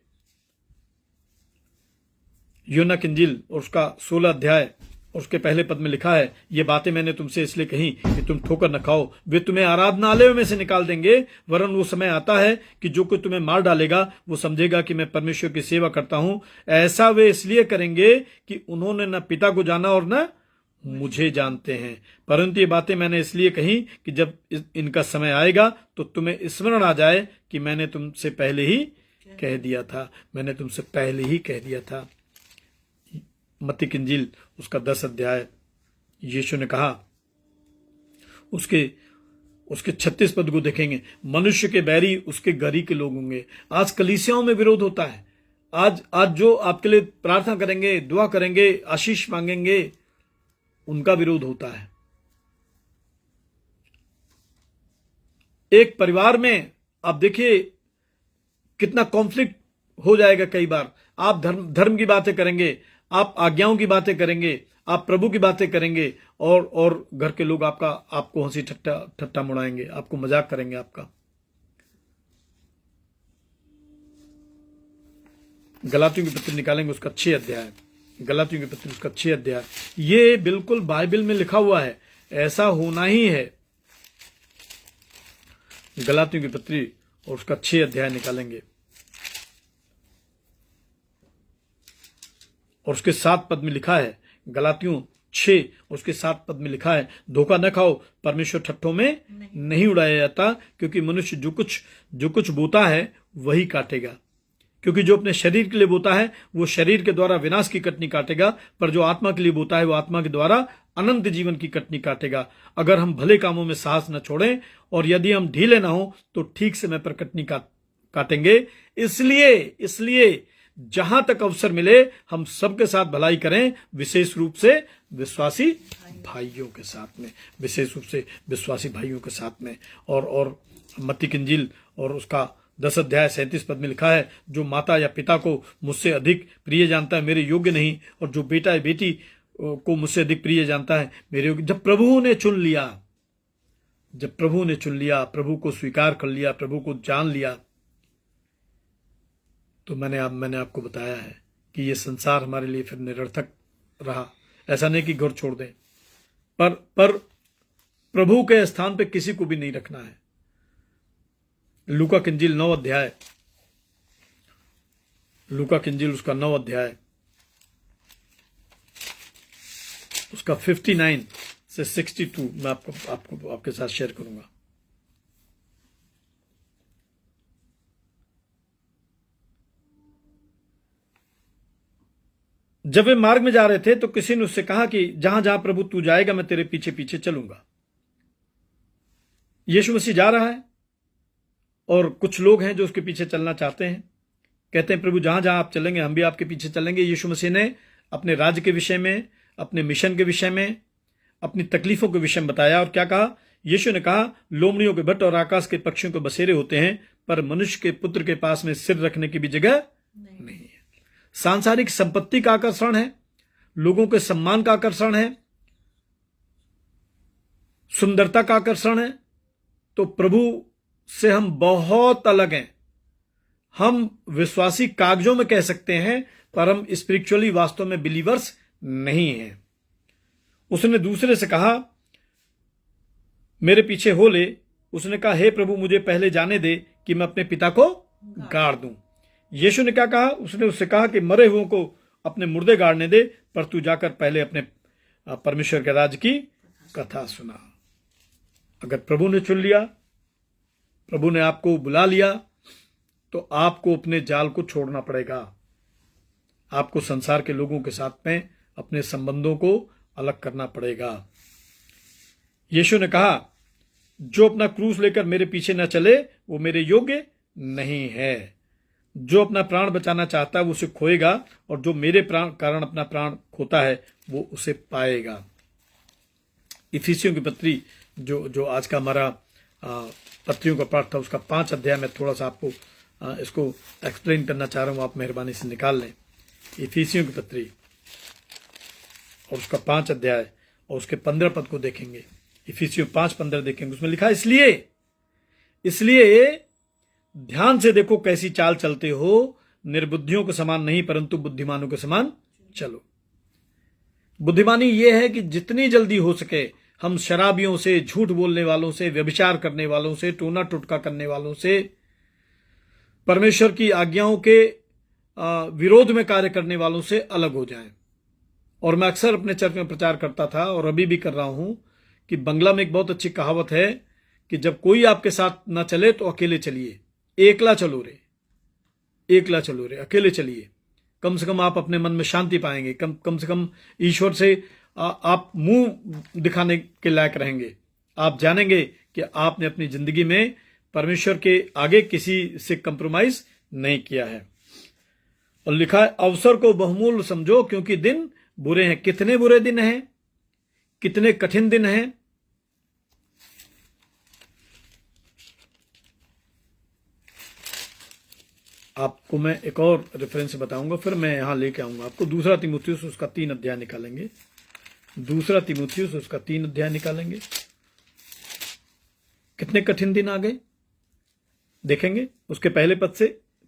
यूहन्ना की इंजील और उसका 16 अध्याय और उसके पहले पद में लिखा है, ये बातें मैंने तुमसे इसलिए कही कि तुम ठोकर न खाओ। वे तुम्हें आराधनालयों में से निकाल देंगे, वरन वो समय आता है कि जो कोई तुम्हें मार डालेगा वो समझेगा कि मैं परमेश्वर की सेवा करता हूं। ऐसा वे इसलिए करेंगे कि उन्होंने न पिता को जाना और न मुझे जानते हैं। परंतु ये बातें मैंने इसलिए कही कि जब इनका समय आएगा तो तुम्हें स्मरण आ जाए कि मैंने तुमसे पहले ही कह दिया था। मत्ती की इंजील उसका 10 अध्याय। यीशु ने कहा, उसके 36 पद को देखेंगे, मनुष्य के बैरी उसके गरी के लोग होंगे। आज कलीसियाओं में विरोध होता है। आज जो आपके लिए प्रार्थना करेंगे, दुआ करेंगे, आशीष मांगेंगे, उनका विरोध होता है। एक परिवार में आप देखिए कितना कॉन्फ्लिक्ट हो जाएगा। कई बार आप धर्म की बातें करेंगे, आप आज्ञाओं की बातें करेंगे, आप प्रभु की बातें करेंगे, और घर के लोग आपको हंसी ठट्टा मुड़ाएंगे, आपको मजाक करेंगे आपका। गलातियों की पत्री निकालेंगे उसका 6 अध्याय। गलातियों की पत्री उसका 6 अध्याय, ये बिल्कुल बाइबल में लिखा हुआ है, ऐसा होना ही है। गलातियों की पत्री और उसका 6 अध्याय निकालेंगे और उसके 7 पद में लिखा है, गलातियों 6 उसके 7 पद में लिखा है, धोखा न खाओ, परमेश्वर ठट्ठों में नहीं उड़ाया जाता, क्योंकि मनुष्य जो कुछ बोता है वही काटेगा। क्योंकि जो अपने शरीर के लिए बोता है वो शरीर के द्वारा विनाश की कटनी काटेगा, पर जो आत्मा के लिए बोता है वो आत्मा के द्वारा अनंत जीवन की कटनी काटेगा। अगर हम भले कामों में साहस न छोड़ें और यदि हम ढीले न हो तो ठीक समय पर कटनी काटेंगे। इसलिए जहां तक अवसर मिले हम सबके साथ भलाई करें, विशेष रूप से विश्वासी भाइयों के साथ में, विशेष रूप से विश्वासी भाइयों के साथ में। और मत्ती की इंजील और उसका 10 अध्याय 37 पद में लिखा है, जो माता या पिता को मुझसे अधिक प्रिय जानता है मेरे योग्य नहीं, और जो बेटा या बेटी को मुझसे अधिक प्रिय जानता है मेरे योग्य। जब प्रभु ने चुन लिया, प्रभु को स्वीकार कर लिया, प्रभु को जान लिया, तो मैंने आपको बताया है कि ये संसार हमारे लिए फिर निरर्थक रहा। ऐसा नहीं कि घर छोड़ दें, पर प्रभु के स्थान पे किसी को भी नहीं रखना है। लूका की इंजील 9 अध्याय, लूका की इंजील उसका 9 अध्याय उसका 59 से 62 मैं आपके साथ शेयर करूंगा। जब वे मार्ग में जा रहे थे तो किसी ने उससे कहा कि जहां जहां प्रभु तू जाएगा मैं तेरे पीछे पीछे चलूंगा। यीशु मसीह जा रहा है और कुछ लोग हैं जो उसके पीछे चलना चाहते हैं, कहते हैं प्रभु जहां जहां आप चलेंगे हम भी आपके पीछे चलेंगे। यीशु मसीह ने अपने राज्य के विषय में, अपने मिशन के विषय में, अपनी तकलीफों के विषय में बताया। और क्या कहा? यीशु ने कहा, लोमड़ियों के भट्ट और आकाश के पक्षियों के बसेरे होते हैं, पर मनुष्य के पुत्र के पास में सिर रखने की भी जगह नहीं है। सांसारिक संपत्ति का आकर्षण है, लोगों के सम्मान का आकर्षण है, सुंदरता का आकर्षण है, तो प्रभु से हम बहुत अलग हैं। हम विश्वासी कागजों में कह सकते हैं, पर हम स्पिरिचुअली वास्तव में बिलीवर्स नहीं हैं। उसने दूसरे से कहा, मेरे पीछे हो ले। उसने कहा, हे प्रभु मुझे पहले जाने दे कि मैं अपने पिता को गाड़ दूं। यीशु ने क्या कहा? उसने उससे कहा कि मरे हुओं को अपने मुर्दे गाड़ने दे, पर तू जाकर पहले अपने परमेश्वर के राज्य की कथा सुना। अगर प्रभु ने चुन लिया, प्रभु ने आपको बुला लिया, तो आपको अपने जाल को छोड़ना पड़ेगा। आपको संसार के लोगों के साथ में अपने संबंधों को अलग करना पड़ेगा। यीशु ने कहा, जो अपना क्रूस लेकर मेरे पीछे न चले वो मेरे योग्य नहीं है। जो अपना प्राण बचाना चाहता है वो उसे खोएगा, और जो मेरे कारण अपना प्राण खोता है वो उसे पाएगा। इफिसियों की पत्री जो आज का हमारा पत्रियों का पाठ था, उसका 5 अध्याय में थोड़ा सा आपको इसको एक्सप्लेन करना चाह रहा हूं, आप मेहरबानी से निकाल लें। इफिसियों की पत्री और उसका 5 अध्याय और उसके 15 पद को देखेंगे। इफिसियों 5:15 देखेंगे। उसमें लिखा है, इसलिए ध्यान से देखो कैसी चाल चलते हो, निर्बुद्धियों के समान नहीं परंतु बुद्धिमानों के समान चलो। बुद्धिमानी यह है कि जितनी जल्दी हो सके हम शराबियों से, झूठ बोलने वालों से, व्यभिचार करने वालों से, टोना टुटका करने वालों से, परमेश्वर की आज्ञाओं के विरोध में कार्य करने वालों से अलग हो जाएं। और मैं अक्सर अपने चर्च में प्रचार करता था और अभी भी कर रहा हूं कि बंगला में एक बहुत अच्छी कहावत है कि जब कोई आपके साथ ना चले तो अकेले चलिए, एकला चलो रे, अकेले चलिए। कम से कम आप अपने मन में शांति पाएंगे, कम से कम ईश्वर से आप मुंह दिखाने के लायक रहेंगे। आप जानेंगे कि आपने अपनी जिंदगी में परमेश्वर के आगे किसी से कंप्रोमाइज नहीं किया है। और लिखा है, अवसर को बहुमूल्य समझो क्योंकि दिन बुरे हैं। कितने बुरे दिन हैं, कितने कठिन दिन हैं। आपको मैं एक और रेफरेंस बताऊंगा, फिर मैं यहां लेके आऊंगा आपको। दूसरा तीमुथियुस उसका 3 अध्याय निकालेंगे। दूसरा तीमुथियुस उसका 3 अध्याय निकालेंगे। कितने कठिन दिन आ गए देखेंगे उसके पहले पद से।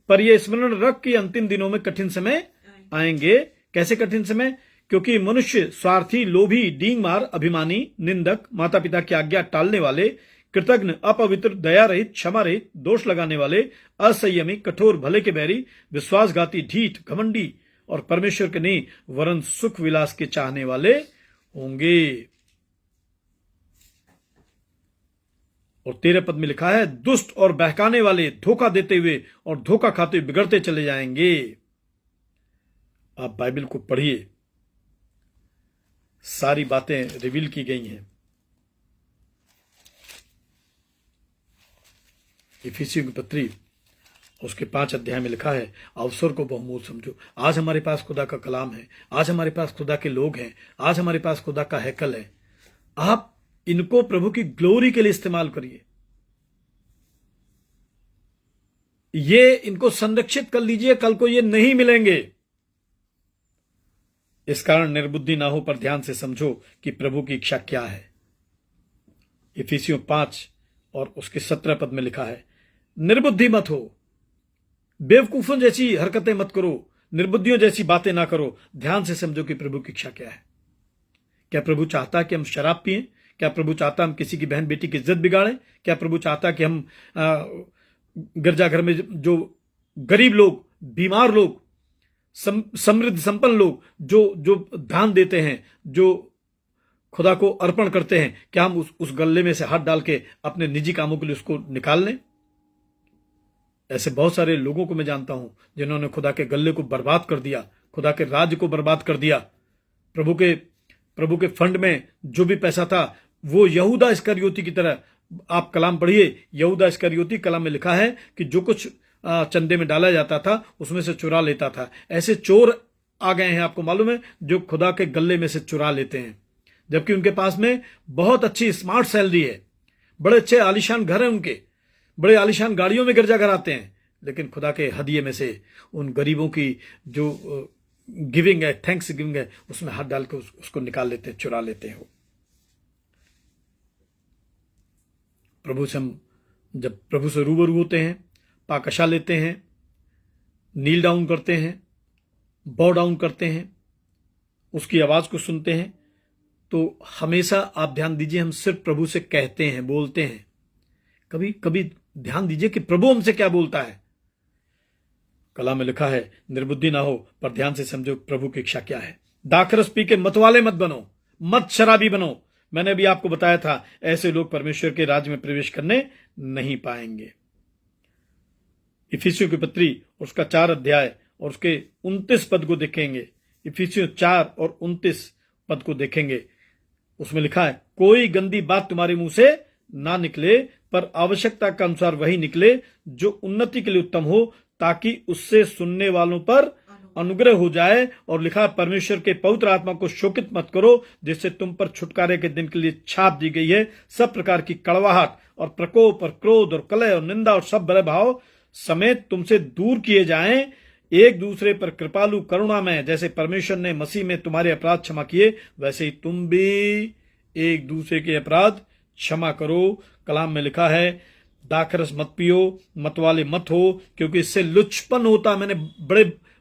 पर यह स्मरण रख कि अंतिम दिनों में कठिन समय आएंगे, कैसे कठिन समय? क्योंकि मनुष्य स्वार्थी, लोभी, डींगमार, अभिमानी, निंदक, माता पिता की आज्ञा टालने वाले, कृतज्ञ, अपवित्र, दया रहित, क्षमा रहित, दोष लगाने वाले, असंयमी, कठोर, भले के बैरी, विश्वासघाती, ढीठ, घमंडी और परमेश्वर के नहीं वरन सुख विलास के चाहने वाले होंगे। और 13 पद में लिखा है, दुष्ट और बहकाने वाले, धोखा देते हुए और धोखा खाते हुए बिगड़ते चले जाएंगे। आप बाइबल को पढ़िए, सारी बातें रिवील की गई हैं। इफिसियों की पत्री उसके 5 अध्याय में लिखा है, अवसर को बहुमूल्य समझो। आज हमारे पास खुदा का कलाम है, आज हमारे पास खुदा के लोग हैं, आज हमारे पास खुदा का हैकल है। आप इनको प्रभु की ग्लोरी के लिए इस्तेमाल करिए। ये इनको संरक्षित कर लीजिए, कल को ये नहीं मिलेंगे। इस कारण निर्बुद्धि ना हो, पर ध्यान से समझो कि प्रभु की इच्छा क्या है। इफिसियों 5 और उसके 17 पद में लिखा है, निर्बुद्धि मत हो, बेवकूफों जैसी हरकतें मत करो, निर्बुद्धियों जैसी बातें ना करो। ध्यान से समझो कि प्रभु की इच्छा क्या है। क्या प्रभु चाहता है कि हम शराब पिएं? क्या प्रभु चाहता हम किसी की बहन बेटी की इज्जत बिगाड़ें? क्या प्रभु चाहता कि हम गिरजाघर में जो गरीब लोग, बीमार लोग, समृद्ध संपन्न लोग जो दान देते हैं, जो खुदा को अर्पण करते हैं, क्या हम उस गल्ले में से हाथ डाल के अपने निजी कामों के लिए उसको निकाल लें? ऐसे बहुत सारे लोगों को मैं जानता हूं जिन्होंने खुदा के गल्ले को बर्बाद कर दिया, खुदा के राज्य को बर्बाद कर दिया। प्रभु के फंड में जो भी पैसा था वो यहूदा इस्करियोती की तरह, आप कलाम पढ़िए, यहूदा इस्करियोती कलाम में लिखा है कि जो कुछ चंदे में डाला जाता था उसमें से चुरा लेता था। ऐसे चोर आ गए हैं, आपको मालूम है, जो खुदा के गल्ले में से चुरा लेते हैं, जबकि उनके पास में बहुत अच्छी स्मार्ट सैलरी है, बड़े अच्छे आलीशान घर हैं उनके, बड़े आलीशान गाड़ियों में गिरजाघर आते हैं, लेकिन खुदा के हदिये में से उन गरीबों की जो गिविंग है, थैंक्स गिविंग है, उसमें हाथ डाल के उसको निकाल लेते हैं, चुरा लेते हैं। जब प्रभु से रूबरू होते हैं, पाकशा लेते हैं, नील डाउन करते हैं, बॉ डाउन करते हैं, उसकी आवाज को सुनते हैं, तो हमेशा आप ध्यान दीजिए, हम सिर्फ प्रभु से कहते हैं, बोलते हैं। कभी कभी ध्यान दीजिए कि प्रभु हमसे क्या बोलता है। कला में लिखा है, निर्बुद्धि ना हो, पर ध्यान से समझो प्रभु की इच्छा क्या है। दाखरस पी के मतवाले मत बनो, मत शराबी बनो। मैंने अभी आपको बताया था, ऐसे लोग परमेश्वर के राज्य में प्रवेश करने नहीं पाएंगे। इफिसियों की पत्री उसका 4 अध्याय और उसके 29 पद को देखेंगे। इफिसियों 4 और 29 पद को देखेंगे, उसमें लिखा है, कोई गंदी बात तुम्हारे मुंह से ना निकले, पर आवश्यकता के अनुसार वही निकले जो उन्नति के लिए उत्तम हो, ताकि उससे सुनने वालों पर अनुग्रह हो जाए। और लिखा, परमेश्वर के पवित्र आत्मा को शोकित मत करो, जिससे तुम पर छुटकारे के दिन के लिए छाप दी गई है। सब प्रकार की कड़वाहट और प्रकोप और क्रोध और कलह और निंदा और सब बुरे भाव समेत तुमसे दूर किए जाएं। एक दूसरे पर कृपालु करुणा में, जैसे परमेश्वर ने मसीह में तुम्हारे अपराध क्षमा किए, वैसे ही तुम भी एक दूसरे के अपराध क्षमा करो। कलाम में लिखा है, दाखरस मत पियो, मतवाले मत हो, क्योंकि इससे लुचपन होता। मैंने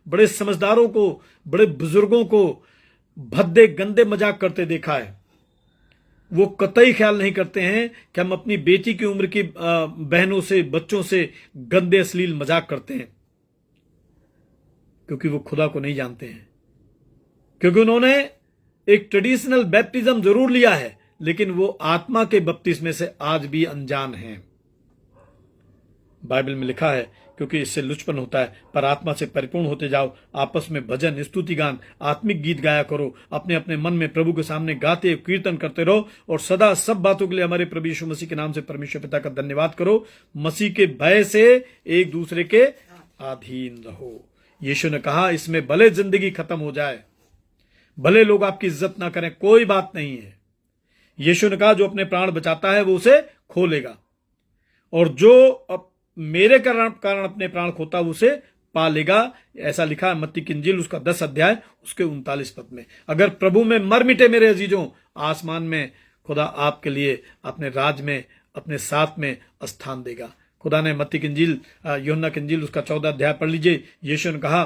बड़े समझदारों को, बड़े बुजुर्गों को भद्दे गंदे मजाक करते देखा है। वो कतई ख्याल नहीं करते हैं कि हम अपनी बेटी की उम्र की बहनों से, बच्चों से गंदे अश्लील मजाक करते हैं, क्योंकि वो खुदा को नहीं जानते हैं। क्योंकि उन्होंने एक ट्रेडिशनल बैप्टिज्म जरूर लिया है, लेकिन वो आत्मा के बपतिस्मे से आज भी अनजान हैं। बाइबल में लिखा है, क्योंकि इससे लुचपन होता है, पर आत्मा से परिपूर्ण होते जाओ। आपस में भजन, स्तुति गान, आत्मिक गीत गाया करो, अपने अपने मन में प्रभु के सामने गाते कीर्तन करते रहो, और सदा सब बातों के लिए हमारे प्रभु यीशु मसीह के नाम से परमेश्वर पिता का धन्यवाद करो। मसीह के भय से एक दूसरे के अधीन रहो। यीशु ने कहा, इसमें भले जिंदगी खत्म हो जाए, भले लोग आपकी इज्जत ना करें, कोई बात नहीं है। यीशु ने कहा, जो अपने प्राण बचाता है वो उसे खो लेगा, और जो मेरे कारण अपने प्राण खोता उसे पा लेगा। ऐसा लिखा है मत्ती की इंजील उसका 10 अध्याय उसके 39 पद में। अगर प्रभु में मर मिटे मेरे अजीजों, आसमान में खुदा आपके लिए अपने राज में, अपने साथ में स्थान देगा। खुदा ने मत्ती की इंजील, यूहन्ना की इंजील उसका 14 अध्याय पढ़ लीजिए। यीशु ने कहा,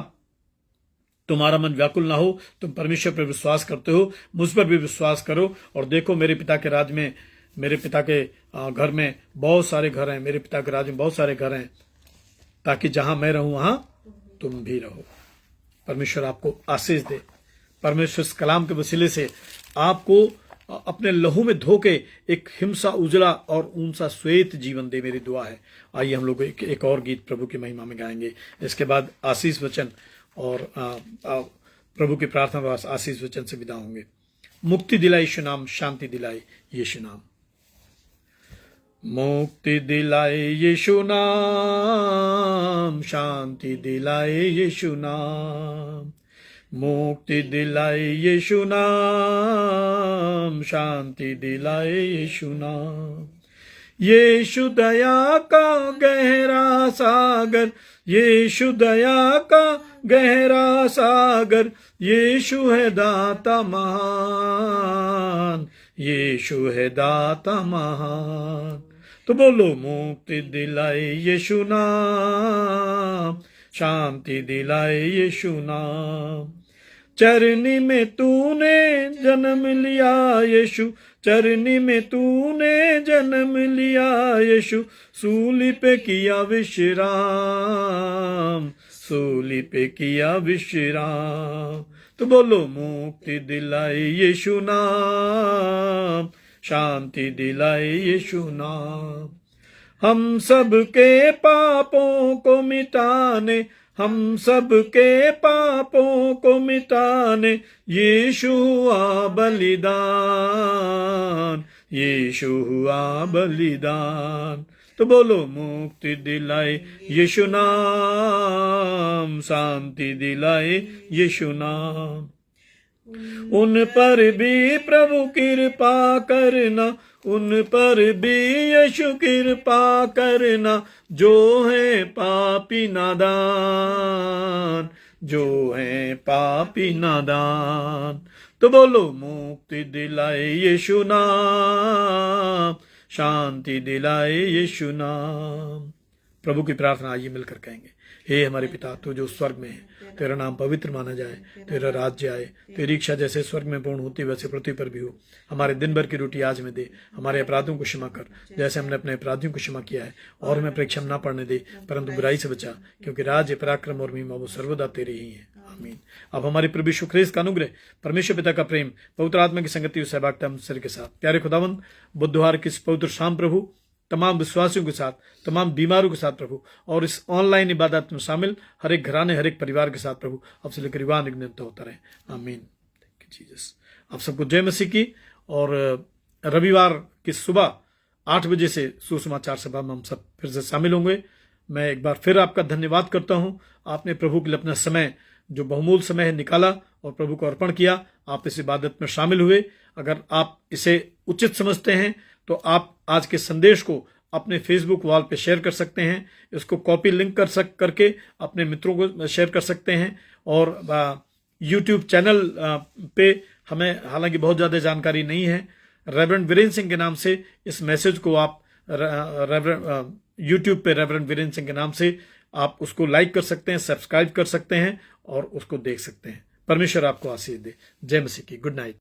तुम्हारा मन व्याकुल ना हो, तुम परमेश्वर पर विश्वास करते हो, मुझ पर भी विश्वास करो। और देखो मेरे पिता के राज में, मेरे पिता के घर में बहुत सारे घर हैं, मेरे पिता के राज में बहुत सारे घर हैं, ताकि जहां मैं रहूं वहां तुम भी रहो। परमेश्वर आपको आशीष दे। परमेश्वर इस कलाम के वसीले से आपको अपने लहू में धोके एक हिमसा उजला और ऊंचा श्वेत जीवन दे, मेरी दुआ है। आइए हम लोग एक और गीत प्रभु की महिमा में गाएंगे। इसके बाद आशीष वचन और प्रभु की प्रार्थना वास आशीष वचन से विदा होंगे। मुक्ति दिलाई यीशु नाम, शांति दिलाई यीशु नाम। मुक्ति दिलाए यीशु नाम, शांति दिलाए यीशु नाम। मुक्ति दिलाए यीशु नाम, शांति दिलाए यीशु नाम। यीशु दया का गहरा सागर, यीशु दया का गहरा सागर, यीशु है दाता महान, यीशु है दाता महान। तो बोलो मुक्ति दिलाए यीशु नाम, शांति दिलाए यीशु नाम। चरनी में तूने जन्म लिया यीशु, चरनी में तूने जन्म लिया यीशु, सूली पे किया विश्राम, सूली पे किया विश्राम। तो बोलो मुक्ति दिलाए यीशु नाम, शांति दिलाए यीशु नाम। हम सब के पापों को मिटाने, हम सब के पापों को मिटाने, यीशु हुआ बलिदान, यीशु हुआ बलिदान। तो बोलो मुक्ति दिलाए यीशु नाम, शांति दिलाए यीशु नाम। उन पर भी प्रभु कृपा करना, उन पर भी यीशु कृपा करना, जो है पापी नादान, जो है पापी नादान। तो बोलो मुक्ति दिलाए यीशु नाम, शांति दिलाए यीशु नाम। प्रभु की प्रार्थना आइए मिलकर कहेंगे। हे हमारे पिता, तू जो स्वर्ग में है, तेरा नाम पवित्र माना जाए, तेरा राज्य आए, तेरी इच्छा जैसे स्वर्ग में पूर्ण होती वैसे पृथ्वी पर भी हो। हमारे दिन भर की रोटी आज में दे, हमारे अपराधों को क्षमा कर जैसे हमने अपने अपराधियों को क्षमा किया है, और हमें परीक्षा में ना पड़ने दे, परंतु बुराई से बचा, क्योंकि राज्य, पराक्रम और महिमा वो सर्वदा तेरे ही है। आमीन। अब हमारे प्रभु यीशु ख्रीस्त का अनुग्रह, परमेश्वर पिता का प्रेम, पवित्र आत्मा की संगति और सहभागिता हम सभी के साथ। प्यारे खुदावंद, बुधवार की इस पवित्र शाम प्रभु तमाम विश्वासियों के साथ, तमाम बीमारों के साथ प्रभु, और इस ऑनलाइन इबादत में शामिल हर एक घराने, हर एक परिवार के साथ प्रभु, अब से लेकर युवा निगमित होता रहे। आमीन। जीसस। आप सबको जय मसीह की। और रविवार की सुबह 8 बजे से सुसमाचार सभा में हम सब फिर से शामिल होंगे। मैं एक बार फिर आपका धन्यवाद करता हूं। आपने प्रभु के लिए अपना समय, जो बहुमूल्य समय है, निकाला और प्रभु को अर्पण किया। आप इस इबादत में शामिल हुए। अगर आप इसे उचित समझते हैं तो आप आज के संदेश को अपने फेसबुक वॉल पे शेयर कर सकते हैं। इसको कॉपी लिंक करके अपने मित्रों को शेयर कर सकते हैं। और यूट्यूब चैनल पे हमें हालांकि बहुत ज़्यादा जानकारी नहीं है। रेवरेंड वीरेंद्र सिंह के नाम से इस मैसेज को आप यूट्यूब पे रेवरेंड वीरेंद्र सिंह के नाम से आप उसको लाइक कर सकते हैं, सब्सक्राइब कर सकते हैं और उसको देख सकते हैं। परमेश्वर आपको आशीष दे। जय मसीह की। Good night.